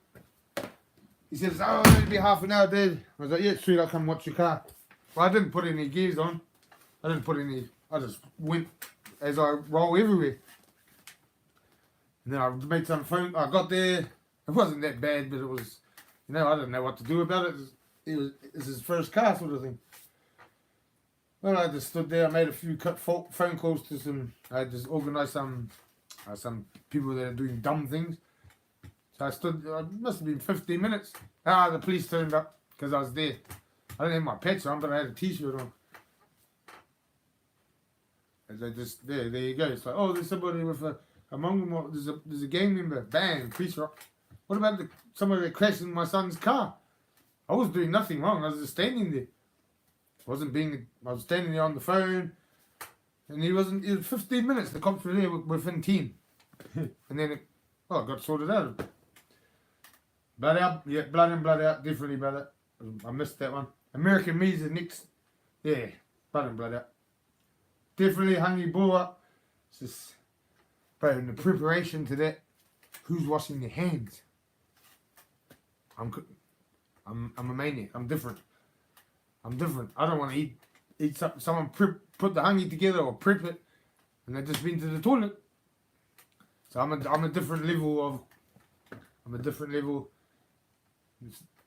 He says, it'll be half an hour, Dad. I was like, yeah, sweet, I'll come watch your car. Well, I didn't put any gears on. I just went as I roll everywhere. And then I made some phone, I got there. It wasn't that bad, but it was, I didn't know what to do about it. It's his first car sort of thing. Well, I just stood there. I made a few phone calls to I just organised some people that are doing dumb things. So I stood, it must have been 15 minutes. The police turned up because I was there. I didn't have my pants on, but I had a t-shirt on. And they just, there you go. It's like, there's somebody with a mongrel, there's a gang member. Bang, police rock. What about somebody that crashed in my son's car? I was doing nothing wrong. I was just standing there. I was standing there on the phone, and it was 15 minutes. The cops were there within 10. And then it got sorted out. Blood out, yeah, blood in, blood out, definitely blood out. I missed that one. American Me is the next, yeah, blood in, blood out. Definitely Hungry Bull Up. It's just, but in the preparation to that, who's washing their hands? I'm a maniac. I'm different. I don't want to eat something. Someone put the honey together or prep it, and they've just been to the toilet. So I'm a different level of. I'm a different level.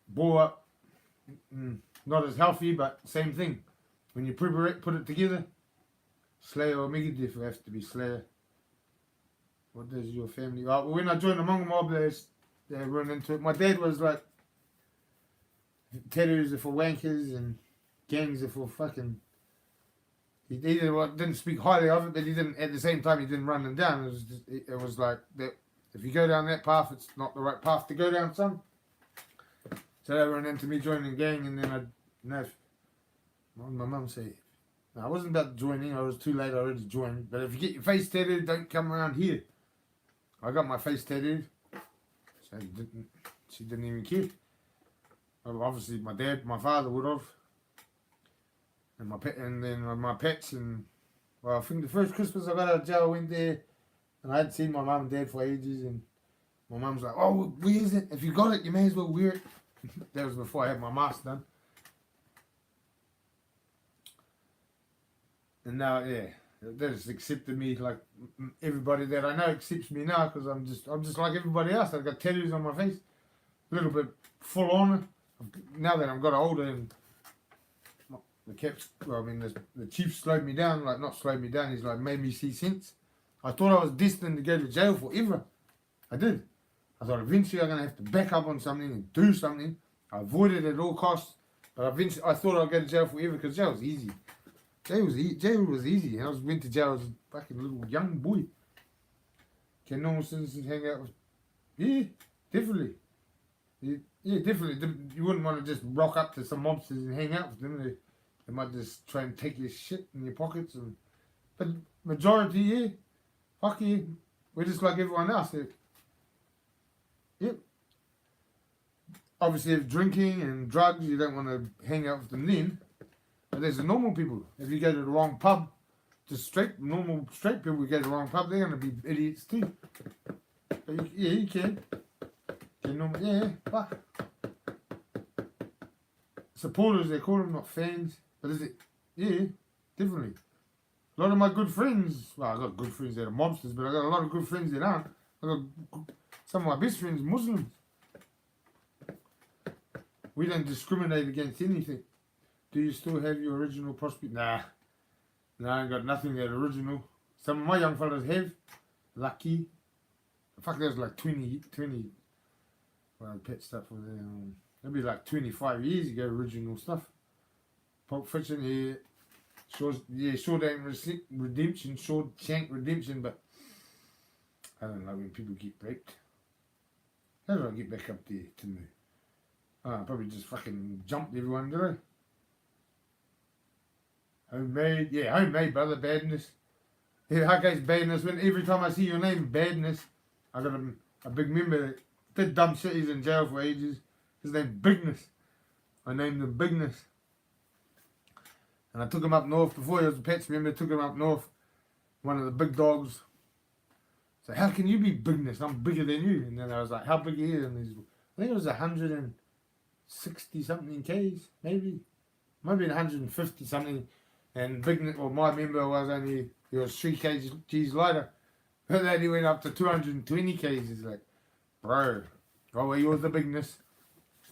Ball up, not as healthy, but same thing. When you put it together, Slayer or Megadeth will have to be Slayer. What does your family? When I joined the Mongol mob, they run into it. My dad was like, tattoos are for wankers and gangs are for fucking. He didn't speak highly of it, but he didn't. At the same time, he didn't run them down. It was like that. If you go down that path, it's not the right path to go down, son. So they ran into me joining the gang, and then what did my mum say? No, I wasn't about joining. I was too late. I already joined. But if you get your face tattooed, don't come around here. I got my face tattooed, so she didn't even care. Obviously, my father would have, and then my pets, and well, I think the first Christmas I got out of jail, I went there, and I hadn't seen my mum and dad for ages, and my mum's like, "Oh, where is it? If you got it, you may as well wear it." That was before I had my mask done. And now, yeah, they just accepted me like everybody that I know accepts me now, because I'm just like everybody else. I've got tattoos on my face, a little bit full on. Now that I've got older, and the chief slowed me down, like not slowed me down. He's like made me see sense. I thought I was destined to go to jail forever. I did. I thought eventually I'm gonna have to back up on something and do something. I avoided it at all costs, but eventually I thought I'd go to jail forever because jail was easy. Jail was easy. I went to jail as a fucking little young boy. Can normal citizens hang out with? Yeah, definitely. Yeah, definitely. You wouldn't want to just rock up to some mobsters and hang out with them. They might just try and take your shit in your pockets. But majority, yeah, fuck yeah. We're just like everyone else. Yep. Obviously, if drinking and drugs, you don't want to hang out with them then. But there's the normal people. If you go to the wrong pub, just normal straight people who go to the wrong pub, they're going to be idiots too. But you can. Yeah, fuck. Supporters, they call them, not fans. But is it? Yeah, definitely. A lot of my good friends, well, I got good friends that are mobsters, but I got a lot of good friends that aren't. I got some of my best friends Muslims. We don't discriminate against anything. Do you still have your original prospect? Nah, I ain't got nothing that original. Some of my young fellas have. Lucky. Fuck, that was like 20 well, I pet stuff with them. Maybe like 25 years ago, original stuff. Pulp Fiction, yeah. Shawshank Redemption, Shawshank Redemption, but I don't like when people get raped. How do I get back up there to me? I probably just fucking jumped everyone, did I? Homemade, yeah, homemade, brother, badness. Yeah, how goes badness? When every time I see your name, badness, I got a big member that did dumb shit. He's in jail for ages. His name Bigness. I named him Bigness. And I took him up north before he was a pets member. Took him up north. One of the big dogs. So how can you be Bigness? I'm bigger than you. And then I was like, how big are you? And I think it was 160 something Ks, maybe 150 something. And Bigness, well, my member was he was 3 kgs lighter. But then he went up to 220 Ks. He's like, bro, oh, well, he was the Bigness.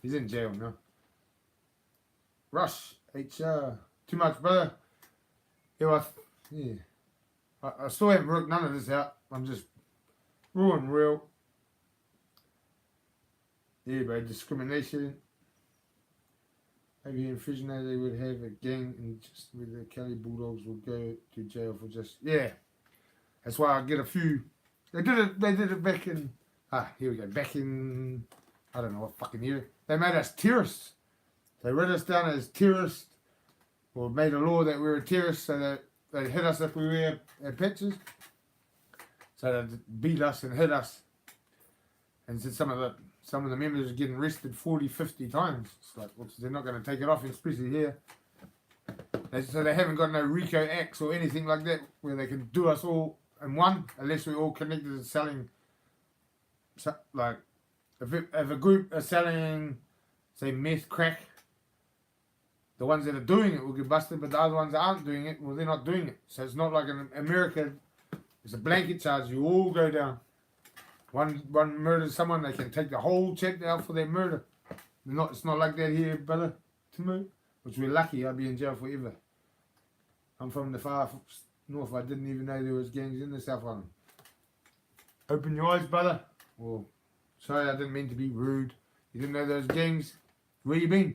He's in jail now. Rush, HR, too much, brother. Yeah, I still haven't worked none of this out. I'm just raw and real. Yeah, bro, discrimination. Maybe in Fresno they would have a gang and just with the Kelly Bulldogs would go to jail for just, yeah. That's why I get a few. They did it back in, here we go, back in, I don't know what fucking year. They made us terrorists. They read us down as terrorists, or made a law that we were terrorists, so that they hit us if we wear our pictures. So they beat us and hit us. And said some of the members are getting arrested 40, 50 times. It's like, well, they're not going to take it off, especially here. So they haven't got no RICO acts or anything like that where they can do us all in one, unless we're all connected to selling. So, like, if a group are selling, say, meth, crack, the ones that are doing it will get busted, but the other ones that aren't doing it, well, they're not doing it. So it's not like in America, it's a blanket charge. You all go down. one murders someone, they can take the whole check out for their murder. It's not like that here, brother, to me. Which we're lucky. I'd be in jail forever. I'm from the far north. I didn't even know there was gangs in the South Island. Open your eyes, brother. Well, sorry, I didn't mean to be rude. You didn't know those gangs? Where you been?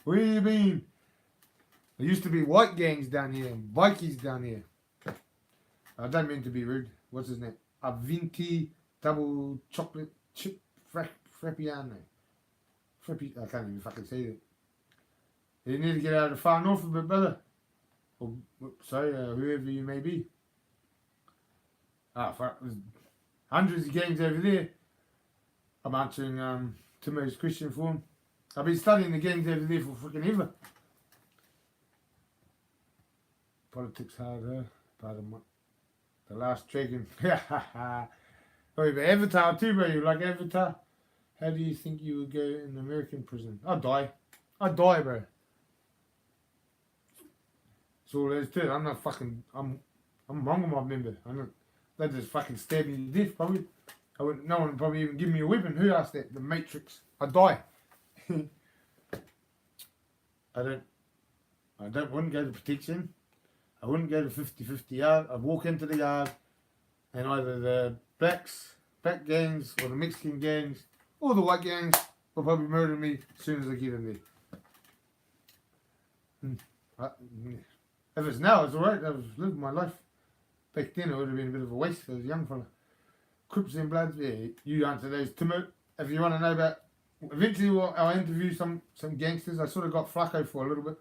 Where you been? There used to be white gangs down here and bikies down here. I don't mean to be rude. What's his name? A Venti double chocolate chip frappiano. I can't even fucking say that. You need to get out of the far north a bit, brother. Or, sorry, whoever you may be. Fuck, there's hundreds of gangs over there. I'm answering Timo's question for him. I've been studying the gangs over there for freaking ever. Politics hard, huh? Pardon the last dragon. Oh, but Avatar too, bro. You like Avatar? How do you think you would go in American prison? I'd die. I'd die, bro. That's all there is to it. I'm not fucking. I'm wrong with my member. They'd just fucking stab me to death, probably. No one would probably even give me a weapon. Who asked that? The Matrix. I'd die. Wouldn't go to protection. I wouldn't go to 50-50 yard. I'd walk into the yard and either the black gangs or the Mexican gangs or the white gangs will probably murder me as soon as I get in there. If it's now, it's alright. I've lived my life. Back then it would have been a bit of a waste as a young fella. Crips and Bloods, yeah, you answer those. Timo, if you want to know about, eventually I'll interview some gangsters. I sort of got Flacco for a little bit.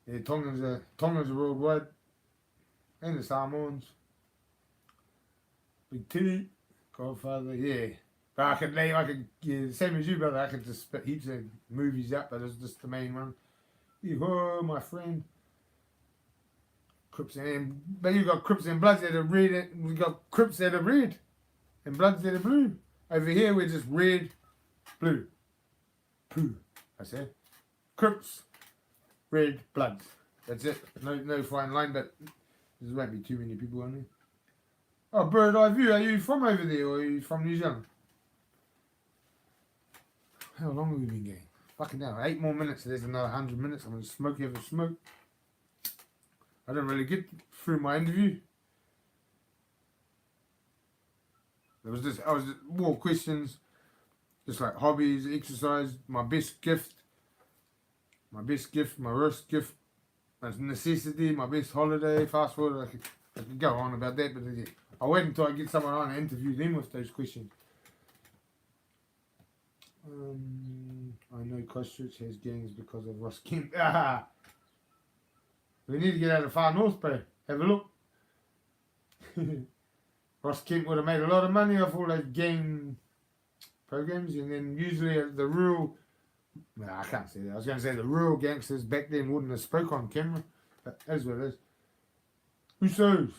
Yeah, Tongans are worldwide. And the Samoans. Big T, Godfather, yeah. But yeah, same as you, brother, I could just spit heaps of movies out, but it's just the main one. Oh, my friend. Crips but you got Crips and Bloods that are red, we got Crips that are red, and Bloods that are blue. Over here, we're just red, blue. Poo, I said. Crips, red, Bloods. That's it. No fine line, but there won't be too many people on there. Oh, bird eye view. Are you from over there or are you from New Zealand? How long have we been going? Fucking hell, 8 more minutes. There's another 100 minutes. I'm going to smoke you have a smoke. I didn't really get through my interview. I was just more questions. Just like hobbies, exercise, my best gift, my worst gift, my necessity, my best holiday, fast food. I could go on about that, but I'll wait until I get someone on and interview them with those questions. I know Christchurch has gangs because of Ross Kemp. We need to get out of far north, bro. Have a look. Ross Kemp would have made a lot of money off all those gang programs, and then usually the rural, I can't say that. I was going to say the rural gangsters back then wouldn't have spoke on camera, but that's what it is. Usos.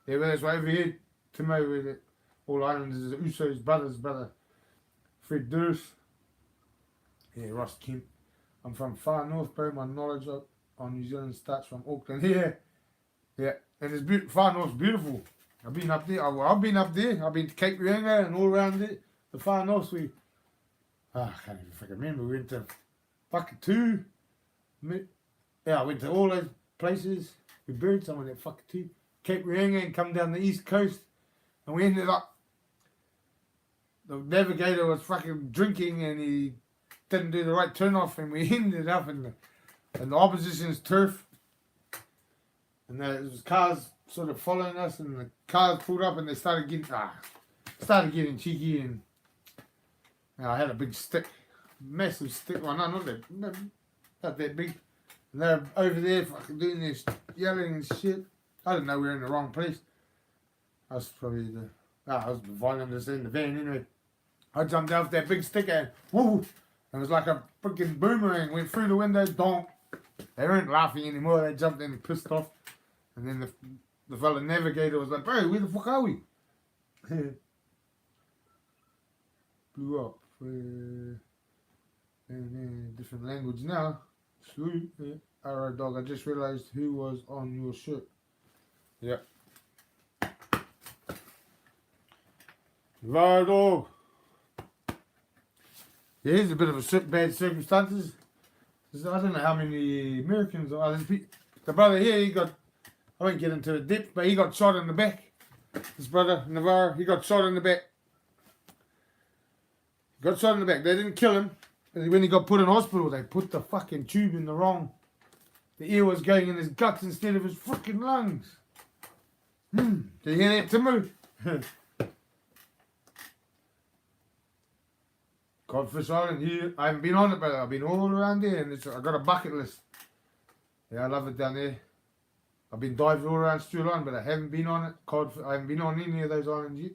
Yeah, well, that's right over here. Timo, with all islanders is Usos brother. Fred Durst. Yeah, Ross Kemp. I'm from far north, bro. My knowledge on New Zealand starts from Auckland. Yeah, and it's far north's beautiful. I've been up there. I've been up there. I've been to Cape Reinga and all around it. The far north, I can't even fucking remember. We went to Whakatū. Yeah, I went to all those places. We buried someone at Whakatū, Cape Reinga, and come down the east coast. And we ended up, the navigator was fucking drinking and he didn't do the right turn off, and we ended up in the opposition's turf. And there was cars sort of following us, and the cars pulled up and they started getting cheeky, and I had a big stick, massive stick. Well, no, not that big. And they're over there fucking doing this, yelling and shit. I didn't know we were in the wrong place. I was probably I was the volume just in the van anyway. I jumped out with that big stick and woo! It was like a freaking boomerang, went through the window, donk. They weren't laughing anymore, they jumped in and pissed off. And then the fellow navigator was like, bro, where the fuck are we? Blew up. Different language now. Sweet. Alright, dog, I just realized who was on your shirt. Yep. Vardo. Yeah, he's a bit of a bad circumstances. I don't know how many Americans are. The brother here, he got, I won't get into the depth, but he got shot in the back. His brother, Navarro, he got shot in the back. Got shot in the back. They didn't kill him. When he got put in hospital, they put the fucking tube in the wrong. The ear was going in his guts instead of his fucking lungs. Do you hear that, Timo? Codfish Island, here. I haven't been on it, but I've been all around there, and I got a bucket list. Yeah, I love it down there. I've been diving all around Stewart Island, but I haven't been on it. I haven't been on any of those islands yet.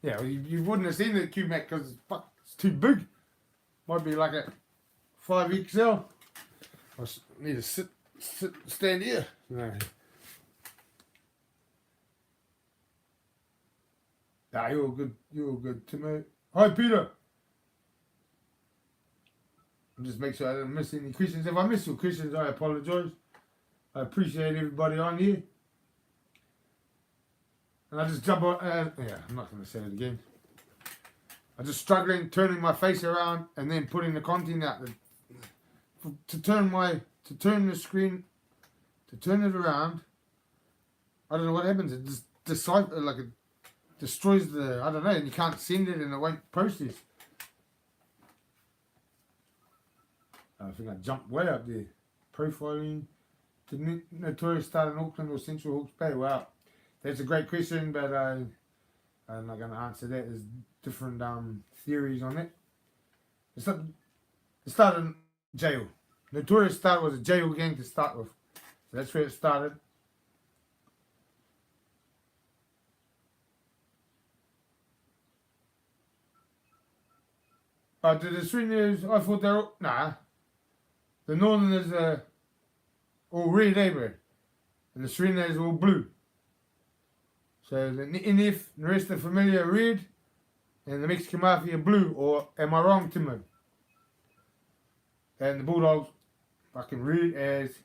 Yeah, well, you wouldn't have seen the QMAC because it's too big. Might be like a 5XL. I need to stand here. No. Nah, you're all good. You're all good, Timo. Hi, Peter. I'll just make sure I don't miss any questions. If I miss your questions, I apologise. I appreciate everybody on here. And I just jump on. Yeah, I'm not going to say it again. I'm just struggling, turning my face around, and then putting the content out. To turn the screen, to turn it around. I don't know what happens. It just it destroys the. I don't know, and you can't send it, and it won't process. I think I jumped way up there. Profiling. Did Notorious start in Auckland or Central Hawke's Bay? Wow, that's a great question, but I'm not going to answer that. There's different theories on it. It started in jail. Notorious start was a jail gang to start with. So that's where it started. Did the Swingers, I thought they were, nah. The Northerners are all red, bro? And the Swingers are all blue. So the NF and the rest of the familia are red, and the Mexican Mafia are blue, or am I wrong, Timo? And the Bulldogs fucking red as.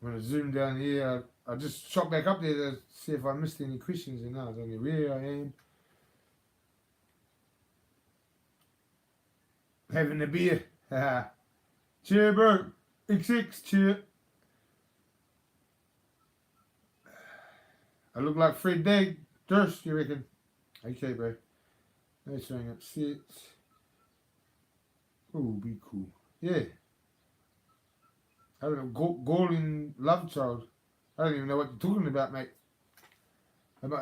I'm going to zoom down here. I just shot back up there to see if I missed any questions, and no, it's only where I am. Having a beer. Cheer, bro. XX, cheer. I look like Fred Durst, you reckon? Okay, bro. No showing upset. Oh, be cool. Yeah. I don't know, galling love child. I don't even know what you're talking about, mate.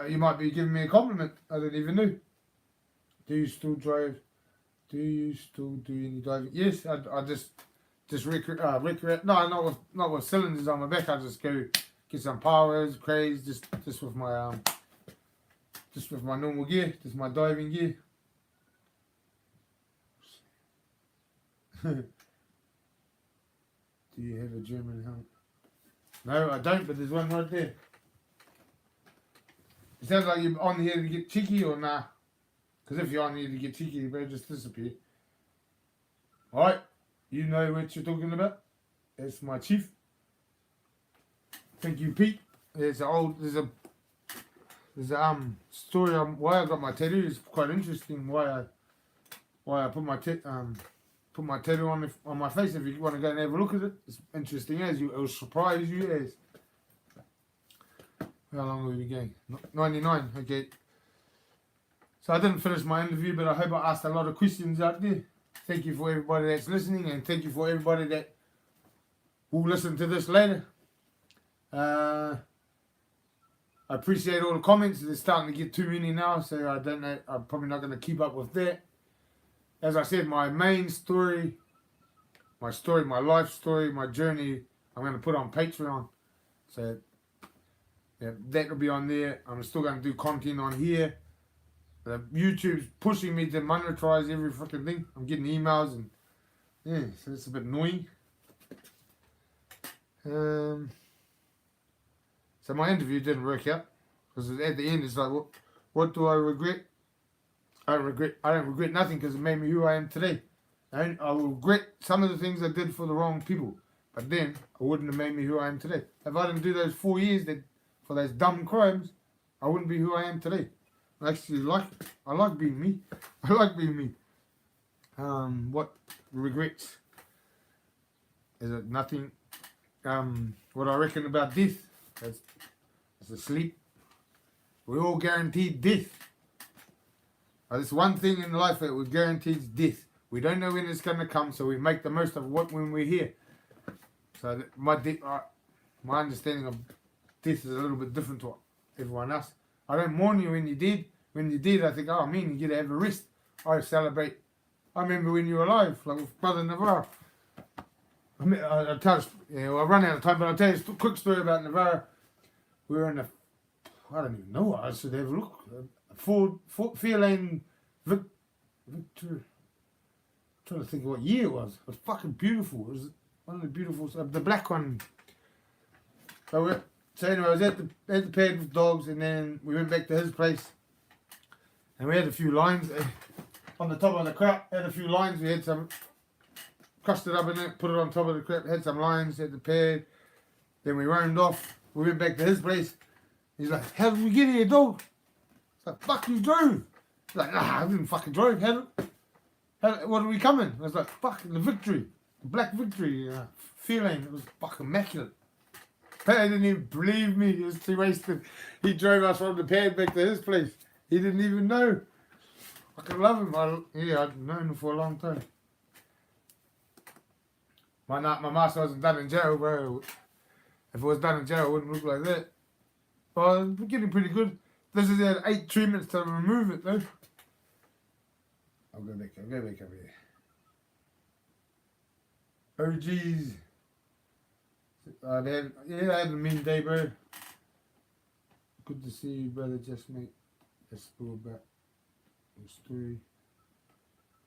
You might be giving me a compliment. I don't even know. Do you still drive? Do you still do any diving? Yes, I just recreate. No, not with cylinders on my back. I just go get some powers, craze, just with my normal gear, just my diving gear. Do you have a German helmet? No, I don't, but there's one right there. It sounds like you're on here to get cheeky or nah? Because if you're on here to get cheeky, you better just disappear. Alright, you know what you're talking about. That's my chief. Thank you, Pete. There's a story on why I got my tattoo. It's quite interesting why I put my tattoo on my face. If you want to go and have a look at it, it's interesting as it will surprise you as. How long have we been going? 99, okay. So I didn't finish my interview, but I hope I asked a lot of questions out there. Thank you for everybody that's listening, and thank you for everybody that will listen to this later. I appreciate all the comments. They're starting to get too many now, so I don't know. I'm probably not going to keep up with that. As I said, my main story, my life story, my journey, I'm going to put on Patreon. So yeah, that will be on there. I'm still going to do content on here. YouTube's pushing me to monetize every freaking thing. I'm getting emails and yeah, so it's a bit annoying. So my interview didn't work out because at the end it's like, what do I regret? I don't regret nothing because it made me who I am today. I will regret some of the things I did for the wrong people, But then I wouldn't have made me who I am today. If I didn't do those 4 years for those dumb crimes, I wouldn't be who I am today. I actually I like being me. I like being me. What regrets? Is it nothing? What I reckon about death? It's a sleep. We're all guaranteed death. There's one thing in life that we're guaranteed death. We don't know when it's going to come, so we make the most of it when we're here. So my understanding of death is a little bit different to everyone else. I don't mourn you when you're dead. When you're dead, I think, oh man, you get to have a rest. I celebrate. I remember when you were alive, like with Brother Navarro. I run out of time, but I'll tell you a quick story about Navarro. We were in I don't even know. I should have a look. Fairlane Victor. Trying to think of what year it was. It was fucking beautiful. It was one of the beautiful, the black one. So anyway, I was at the pad with dogs, and then we went back to his place, and we had a few lines on the top of the crap. Had a few lines. We had some, crushed it up in it, put it on top of the crap. Had some lines at the pad. Then we roamed off. We went back to his place. He's like, "How did we get here, dog?" It's like, "Fuck, you drove." He's like, "Nah, I didn't fucking drive. What are we coming?" I was like, "Fucking the Victory, the black Victory, Fairlane." It was fucking immaculate. Paddy didn't even believe me. He was too wasted. He drove us from the pad back to his place. He didn't even know. I can love him. I've known him for a long time. My master wasn't done in jail, bro. If it was done in jail, it wouldn't look like that. But we're getting pretty good. This is at 8 treatments to remove it, though. I'll go back over here. Oh, jeez. I had a mean day, bro. Good to see you, brother. Just mate. Let's go back. The story.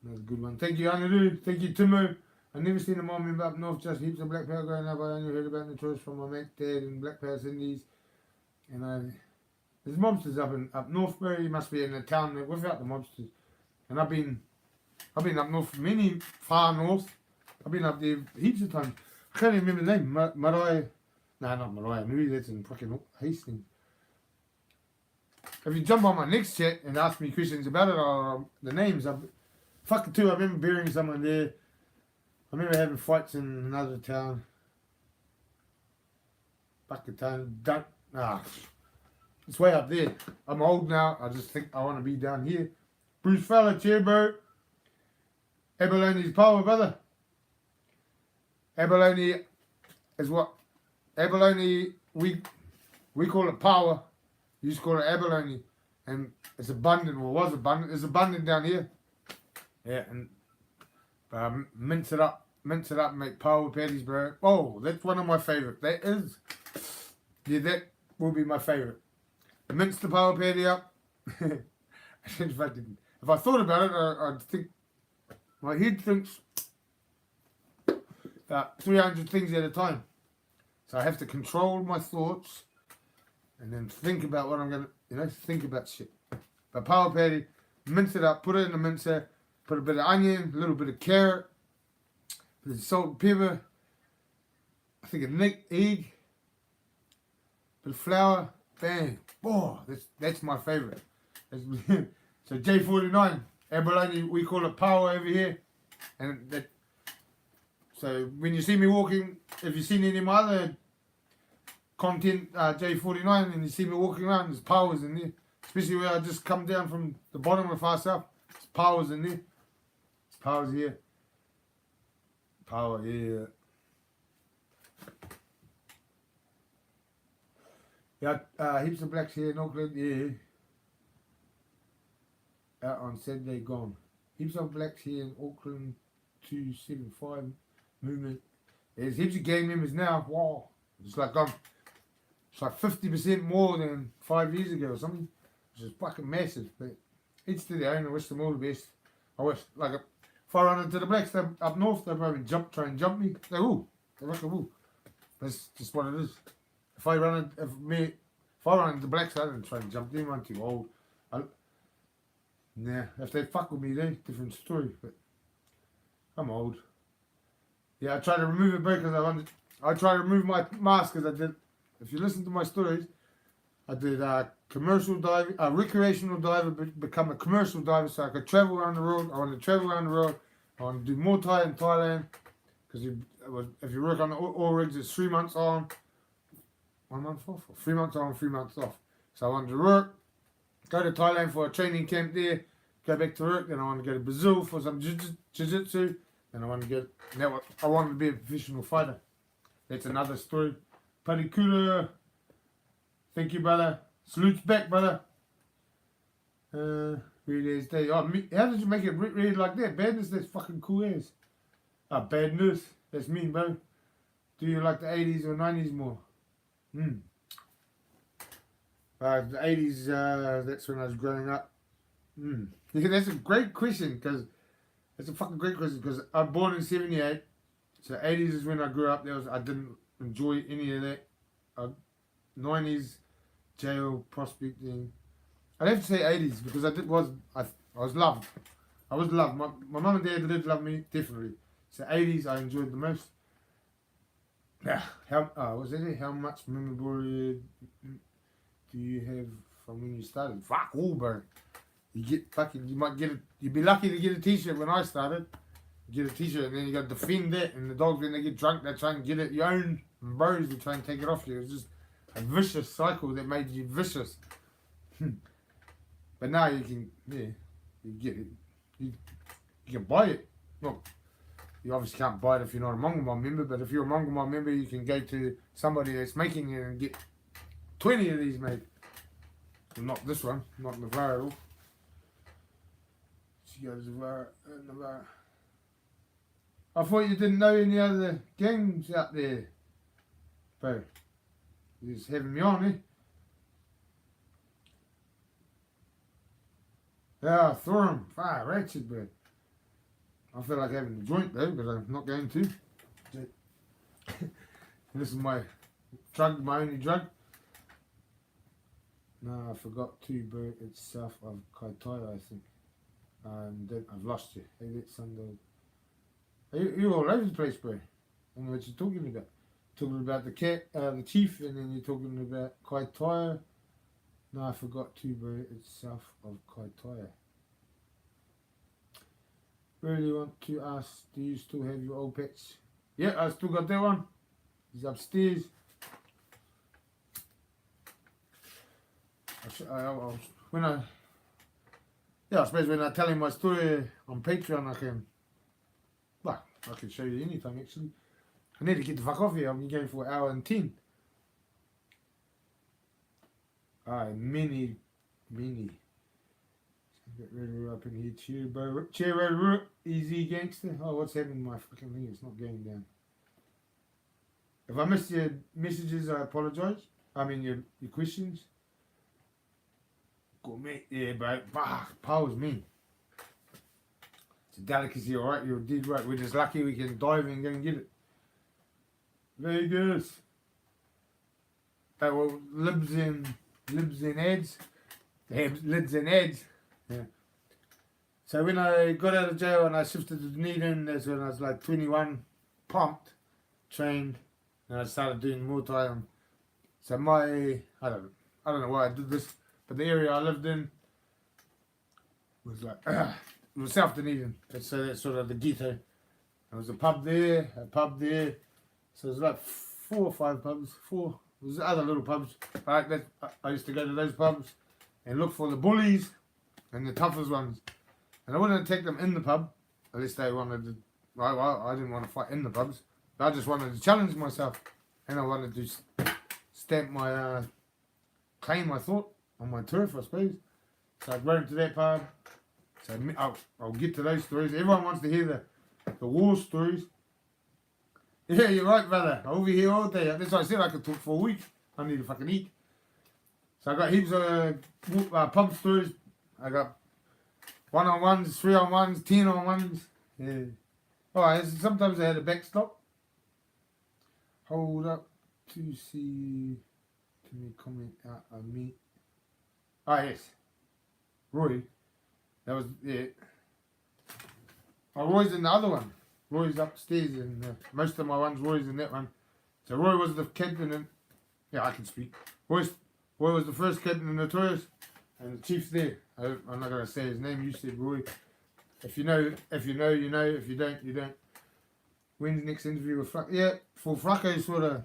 Another good one. Thank you, Anaru. Thank you, Timo. I never seen a mom member up north, just heaps of black power growing up. I only heard about the choice from my mate, dad, in Black Power Indies. And there's mobsters up north, bro. You must be in a town without the mobsters. And I've been up north, far north. I've been up there heaps of times. I can't even remember the name. Mariah. Nah, not Mariah. Nui, that's in fucking Hastings. If you jump on my next chat and ask me questions about it, or the names, fucking too, I remember burying someone there. I remember having fights in another town. Fucking town. It's way up there. I'm old now. I just think I want to be down here. Bruce Fella, cheer, bro. Abalone power, brother. Abalone is what? Abalone, we call it power. You just call it abalone. And it's abundant, or was abundant. It's abundant down here. Yeah, and mince it up, and make power patties, bro. Oh, that's one of my favourite. That is. Yeah, that will be my favourite. Mince the power patty up. If I thought about it, I'd think, my head thinks 300 things at a time. So I have to control my thoughts and then think about what I'm going to, think about shit. But power patty, mince it up, put it in the mincer, put a bit of onion, a little bit of carrot, a bit of salt and pepper, I think an egg, bit of flour, bang. Oh, that's my favourite. So J49, abalone, we call it power over here. And so when you see me walking, if you've seen any of my other content, J49, and you see me walking around, there's powers in there. Especially where I just come down from the bottom of far south. There's powers in there. There's powers here. Power here. Yeah, heaps of blacks here in Auckland, yeah. Out on Saturday, gone. Heaps of blacks here in Auckland, 275 movement. There's heaps of gang members now. Wow. It's like 50% more than 5 years ago or something. Which is fucking massive. But each to their own. I wish them all the best. I wish, like, if I run into the blacks up north, they'll probably try and jump me. They will. They fucking will. That's just what it is. If I run into the blacks, I don't try and jump them. I'm too old. Nah, if they fuck with me, then different story. But I'm old. Yeah, I tried to remove it, bro, because I tried to remove my mask because I did. If you listen to my stories, I did commercial diving, recreational diver, become a commercial diver so I could travel around the world. I wanted to travel around the world. I want to do more Thai in Thailand because if you work on the oil rigs, it's 3 months on, 1 month off, or 3 months on, 3 months off. So I wanted to work, go to Thailand for a training camp there, go back to work. Then I wanted to go to Brazil for some jiu-jitsu. Then I wanted to I wanted to be a professional fighter. That's another story. Parikura. Thank you, brother. Salutes back, brother. Read as day. Oh, how did you make it read like that? Badness, that's fucking cool as. Badness. That's mean, bro. Do you like the 80s or 90s more? The 80s, that's when I was growing up. Yeah, that's a great question, because it's a fucking great question, because I'm born in 78. So 80s is when I grew up. I didn't enjoy any of that. 90s, jail, prospecting. I'd have to say 80s because I was loved. I was loved. My mum and dad did love me, definitely. So 80s I enjoyed the most. Yeah. How much memorabilia do you have from when you started? Fuck all, bro. You'd be lucky to get a t-shirt when I started. You get a t-shirt and then you got to defend that, and the dogs, when they get drunk, they try and get it your own, and bros will try and take it off you. It's just a vicious cycle that made you vicious. But now you can, you get it. You can buy it. Well, you obviously can't buy it if you're not a Mongomon member, but if you're a Mongomon member, you can go to somebody that's making it and get 20 of these made. Well, not this one, not Navarro. She goes Navarro. I thought you didn't know any other gangs out there. Bro, you're just having me on, eh? Yeah, throw him. Fire, wretched, bro. I feel like having a joint though, but I'm not going to. This is my drug, my only drug. No, I forgot to, bro. It's south of Kaitaia, I think. I've lost you. Hey, that's Sunday. You're all over the place, bro. I don't know what you're talking about. Talking about the the chief, and then you're talking about Kaitaia. No, I forgot to, bro. It's south of Kaitaia. Really want to ask, do you still have your old pets? Yeah, I still got that one. He's upstairs. I suppose when I tell him my story on Patreon, I can show you anytime actually. I need to get the fuck off here. I'm going for 1 hour and 10. Mini. Get ready up in here, cheer, easy gangster. Oh, what's happening to my fucking thing? It's not going down. If I missed your messages, I apologise. I mean your questions. Go mate, yeah, bro. Power's me. It's a delicacy, alright. You're dead right. We're just lucky we can dive and go and get it. Vegas. Well, libs in ads. Lids and ads. Yeah. So when I got out of jail and I shifted to Dunedin, that's when I was like 21, pumped, trained, and I started doing more time. So I don't know why I did this, but the area I lived in was like it was South Dunedin. So that's sort of the ghetto. There was a pub there. So it was like 4 or 5 pubs. 4. There was other little pubs. Right, I used to go to those pubs and look for the bullies and the toughest ones. And I wouldn't take them in the pub unless they wanted to. I didn't want to fight in the pubs. I just wanted to challenge myself, and I wanted to stamp my claim, I thought, on my turf, I suppose. So I'd run into that pub. So I'll get to those stories. Everyone wants to hear the war stories. Yeah, you're right, brother. I'll be here all day. That's why I said I could talk for a week. I need to fucking eat. So I got heaps of pub stories. I got 1-on-1s, 3-on-1s, 10-on-1s. Yeah. Alright, sometimes I had a backstop. Hold up to see to me comment out on me. Yes. Roy. That was it. Roy's in the other one. Roy's upstairs, and most of my ones, Roy's in that one. So Roy was the captain, and yeah, I can speak. Roy was the first captain in the Tours, and the chief's there. I'm not gonna say his name. You said Roy. If you know, you know. If you don't, you don't. When's the next interview with Flacco? Yeah, for Flacco sort of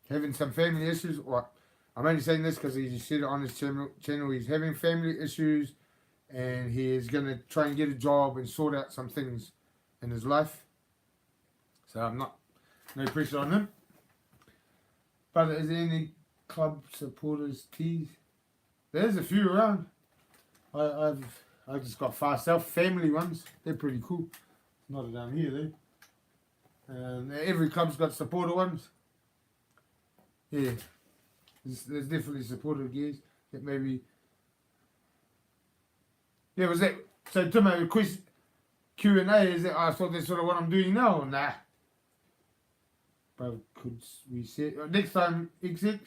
having some family issues. Or I'm only saying this because he said it on his channel. He's having family issues, and he is gonna try and get a job and sort out some things in his life. So I'm not, no pressure on him. But is there any club supporters teas? There's a few around. I've just got far south family ones. They're pretty cool. Not down here though. And every club's got supporter ones. Yeah, there's definitely supporter gears that maybe. Yeah, was that so? Timo, quiz Q&A, is it? I thought that's sort of what I'm doing now. Nah. But could we say next time XX?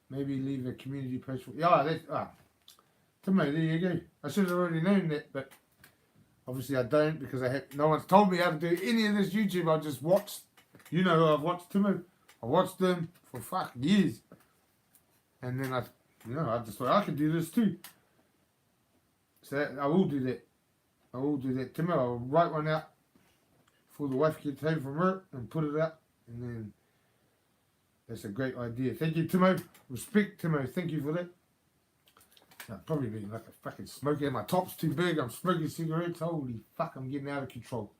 Maybe leave a community post. Yeah, that's Timo, there you go. I should have already known that, but obviously I don't because no one's told me how to do any of this YouTube. I just watched. You know, I've watched Timo. I watched them for years, and then I just thought I could do this too. So I will do that. I will do that. Timo, I'll write one out before the wife gets home from work and put it up, and then that's a great idea. Thank you, Timo. Respect, Timo. Thank you for that. I've probably been like a fucking smoker. My top's too big. I'm smoking cigarettes. Holy fuck, I'm getting out of control.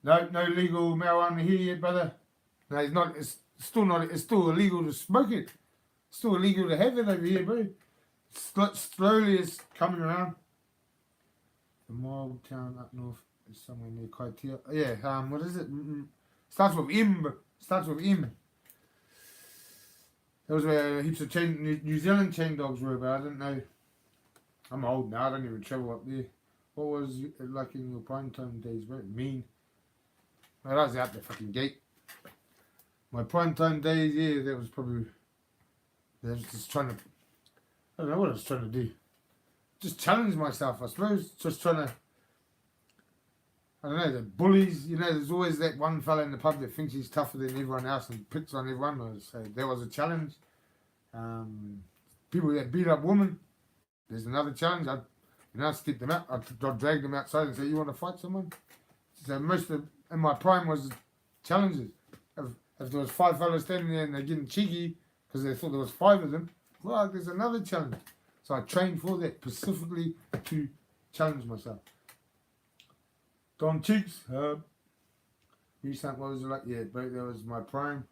No legal marijuana here yet, brother. No, it's not. It's still not. It's still illegal to smoke it. It's still illegal to have it over here, bro. Slowly it's coming around. The mall town up north is somewhere near Kaitiā. Yeah, what is it? Starts with M. Starts with M. There was where heaps of New Zealand chain dogs were, but I didn't know. I'm old now. I don't even travel up there. What was it like in your prime time days, bro? Mean. Well, I was out the fucking gate. My prime time days, yeah, that was just trying to. I don't know what I was trying to do. Just challenge myself, I suppose. Just trying to. I don't know, the bullies, there's always that one fella in the pub that thinks he's tougher than everyone else and picks on everyone. So there was a challenge. People that beat up women, there's another challenge. I'd stick them out. I'd drag them outside and say, you want to fight someone? So in my prime was challenges. If there was 5 fellas standing there and they're getting cheeky because they thought there was 5 of them, well, there's another challenge. So I trained for that specifically to challenge myself. Don Cheeks, recent, what was it like? Yeah, bro, that was my prime.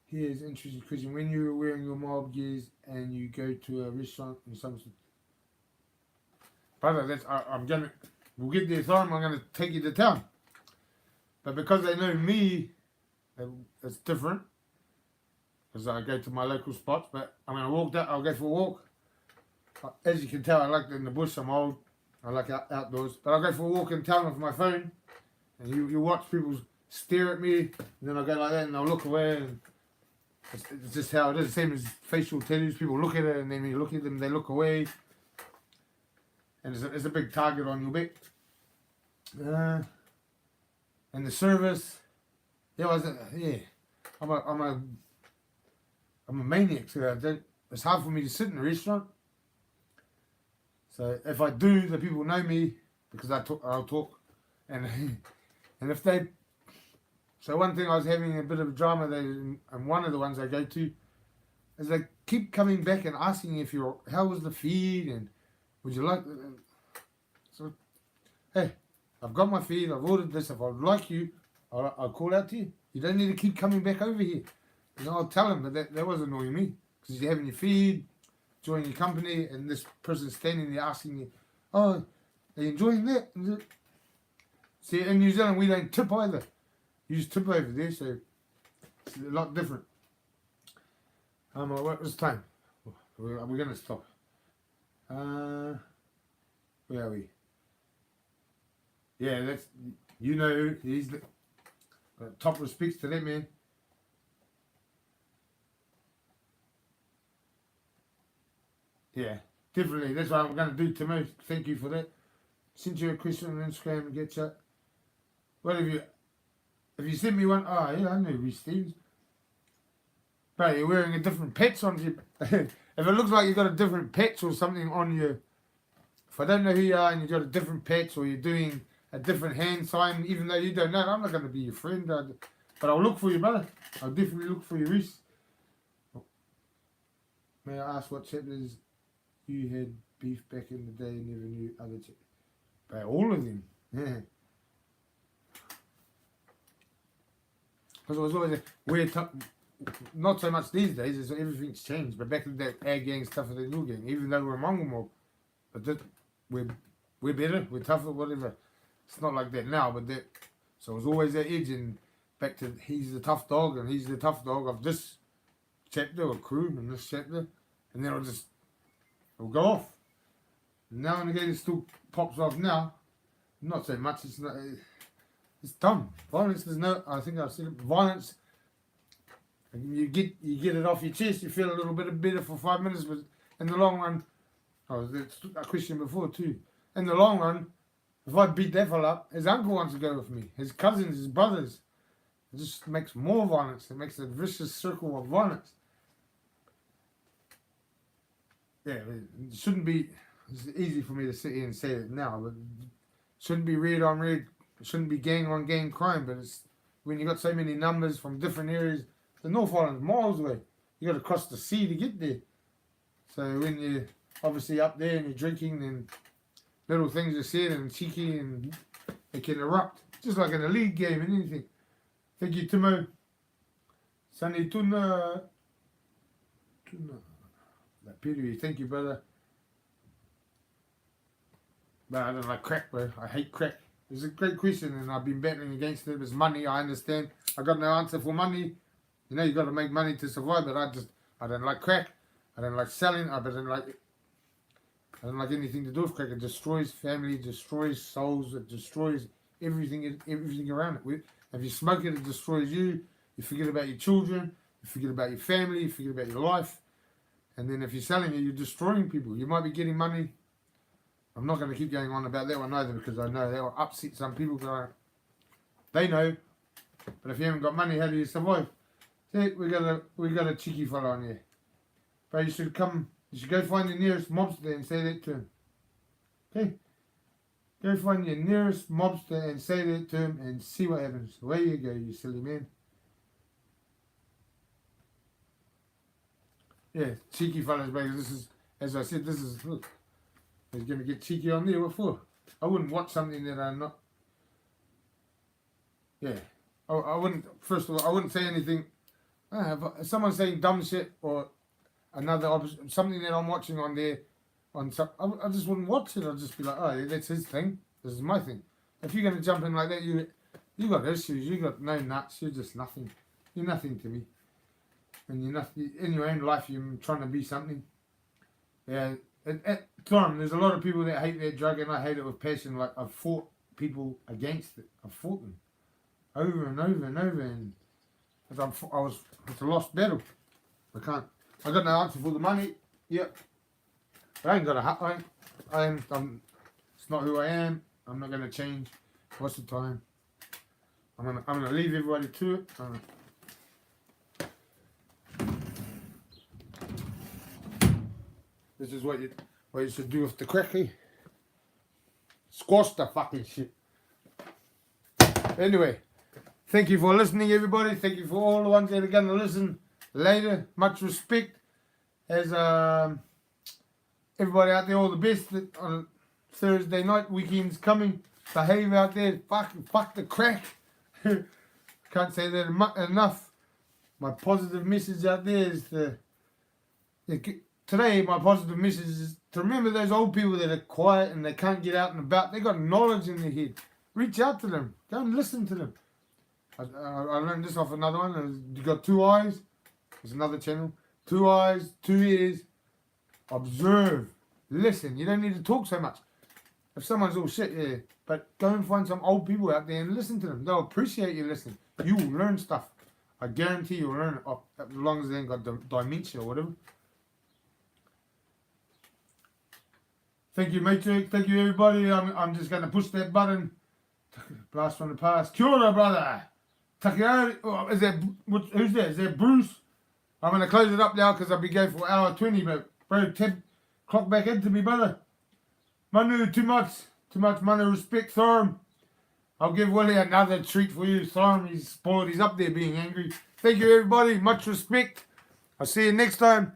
Here's interesting question. When you were wearing your mob gears and you go to a restaurant and something. Brother, we'll get there time, I'm going to take you to town. But because they know me, it's different. Because I go to my local spots, but I'm going to walk that, I'll go for a walk. As you can tell, I like it in the bush, I'm old. I like outdoors. But I'll go for a walk in town with my phone. And you watch people stare at me. And then I'll go like that and I'll look away. And it's just how it is. Same as facial tattoos. People look at it and then when you look at them, they look away. And it's a big target on your back. And the service. Yeah, I'm a maniac. So it's hard for me to sit in a restaurant. So if I do, the people know me because I'll talk, and if they. So one thing I was having a bit of drama and one of the ones I go to, is they keep coming back and asking if how was the feed and would you like. So, hey, I've got my feed. I've ordered this. If I'd like you, I'll call out to you. You don't need to keep coming back over here. I'll tell them, but that was annoying me because you're having your feed. Enjoying your company, and this person standing there asking you, oh, are you enjoying that? See, in New Zealand, we don't tip either. You just tip over there, so it's a lot different. What was time? We're going to stop. Where are we? Yeah, that's, he's the top respects to that man. Yeah, definitely. That's what I'm going to do, Timo. Thank you for that. Send you a question on Instagram and get you. Well, if you send me one, oh yeah, I know Reece Stevens. But you're wearing a different patch on you. If it looks like you've got a different patch or something on you, if I don't know who you are and you've got a different patch or you're doing a different hand sign, even though you don't know, I'm not going to be your friend. But I'll look for you, brother. I'll definitely look for you, Reece. May I ask what chapters you had beef back in the day and never knew other chapters? By all of them, yeah. Because it was always not so much these days, as everything's changed. But back in the day, our gang's tougher than your gang, even though we're a Mongol mob. But we're better, we're tougher, whatever. It's not like that now, but that. So it was always that edge, and back to he's the tough dog, and he's the tough dog of this chapter or crew in this chapter, and then it'll go off. And now and again, it still pops off now. Not so much. It's dumb. Violence. There's no. I think I've said it. Violence. You get it off your chest. You feel a little bit better for 5 minutes, but in the long run, that's a question before too. In the long run, if I beat that fella up, his uncle wants to go with me. His cousins, his brothers. It just makes more violence. It makes a vicious circle of violence. Yeah, it shouldn't be. It's easy for me to sit here and say it now, but it shouldn't be red on red. It shouldn't be gang on gang crime. But it's when you got so many numbers from different areas. The North Island's miles away. You got to cross the sea to get there. So when you're obviously up there and you're drinking, then little things are said and cheeky and it can erupt. Just like in a league game and anything. Thank you, Timo. Sunny Tuna. Thank you, brother. But I don't like crack, bro. I hate crack. It's a great question and I've been battling against it. It's money, I understand. I got no answer for money. You know, you got to make money to survive, but I don't like crack. I don't like selling. I don't like anything to do with crack. It destroys family, destroys souls, it destroys everything around it. If you smoke it, it destroys you. You forget about your children. You forget about your family. You forget about your life. And then if you're selling it, you're destroying people. You might be getting money. I'm not going to keep going on about that one either because I know that will upset some people. They know. But if you haven't got money, how do you survive? See, we got a cheeky fellow on here. But you should go find the nearest mobster and say that to him. Okay? Go find your nearest mobster and say that to him and see what happens. Away you go, you silly man. Yeah, cheeky fellas, baby. This is, as I said, look. He's going to get cheeky on there. What for? I wouldn't watch something that I'm not. Yeah. I wouldn't, first of all, I wouldn't say anything. If someone's saying dumb shit or something that I'm watching on there, I just wouldn't watch it. I'd just be like, oh, that's his thing. This is my thing. If you're going to jump in like that, you got issues. You got no nuts. You're just nothing. You're nothing to me. And you're nothing, in your own life, you're trying to be something. Yeah. At time, there's a lot of people that hate that drug, and I hate it with passion. Like, I've fought people against it. I've fought them over and over and over, and it's a lost battle. I got no answer for the money. Yep. I ain't got it's not who I am. I'm not gonna change. What's the time? I'm gonna leave everybody to it. This is what you should do with the cracky. Squash the fucking shit. Anyway, thank you for listening, everybody. Thank you for all the ones that are going to listen later. Much respect. As everybody out there, all the best on Thursday night. Weekend's coming. Behave out there. Fuck the crack. Can't say that enough. My positive message out there is today, my positive message is to remember those old people that are quiet and they can't get out and about. They got knowledge in their head. Reach out to them. Go and listen to them. I learned this off another one. You got 2 eyes. There's another channel. 2 eyes, 2 ears. Observe. Listen. You don't need to talk so much. If someone's all shit, yeah. But go and find some old people out there and listen to them. They'll appreciate you listening. You will learn stuff. I guarantee you'll learn it. As long as they ain't got dementia or whatever. Thank you, Matrix. Thank you, everybody. I'm just going to push that button Blast from the past. Kia ora, brother. Takiari. Oh, who's there? Is that Bruce? I'm going to close it up now because I'll be going for hour 20, but bro, clock back into me, brother. Manu, too much manu respect, Thorm. I'll give Willie another treat for you, Thorm. He's spoiled, he's up there being angry. Thank you, everybody. Much respect. I'll see you next time.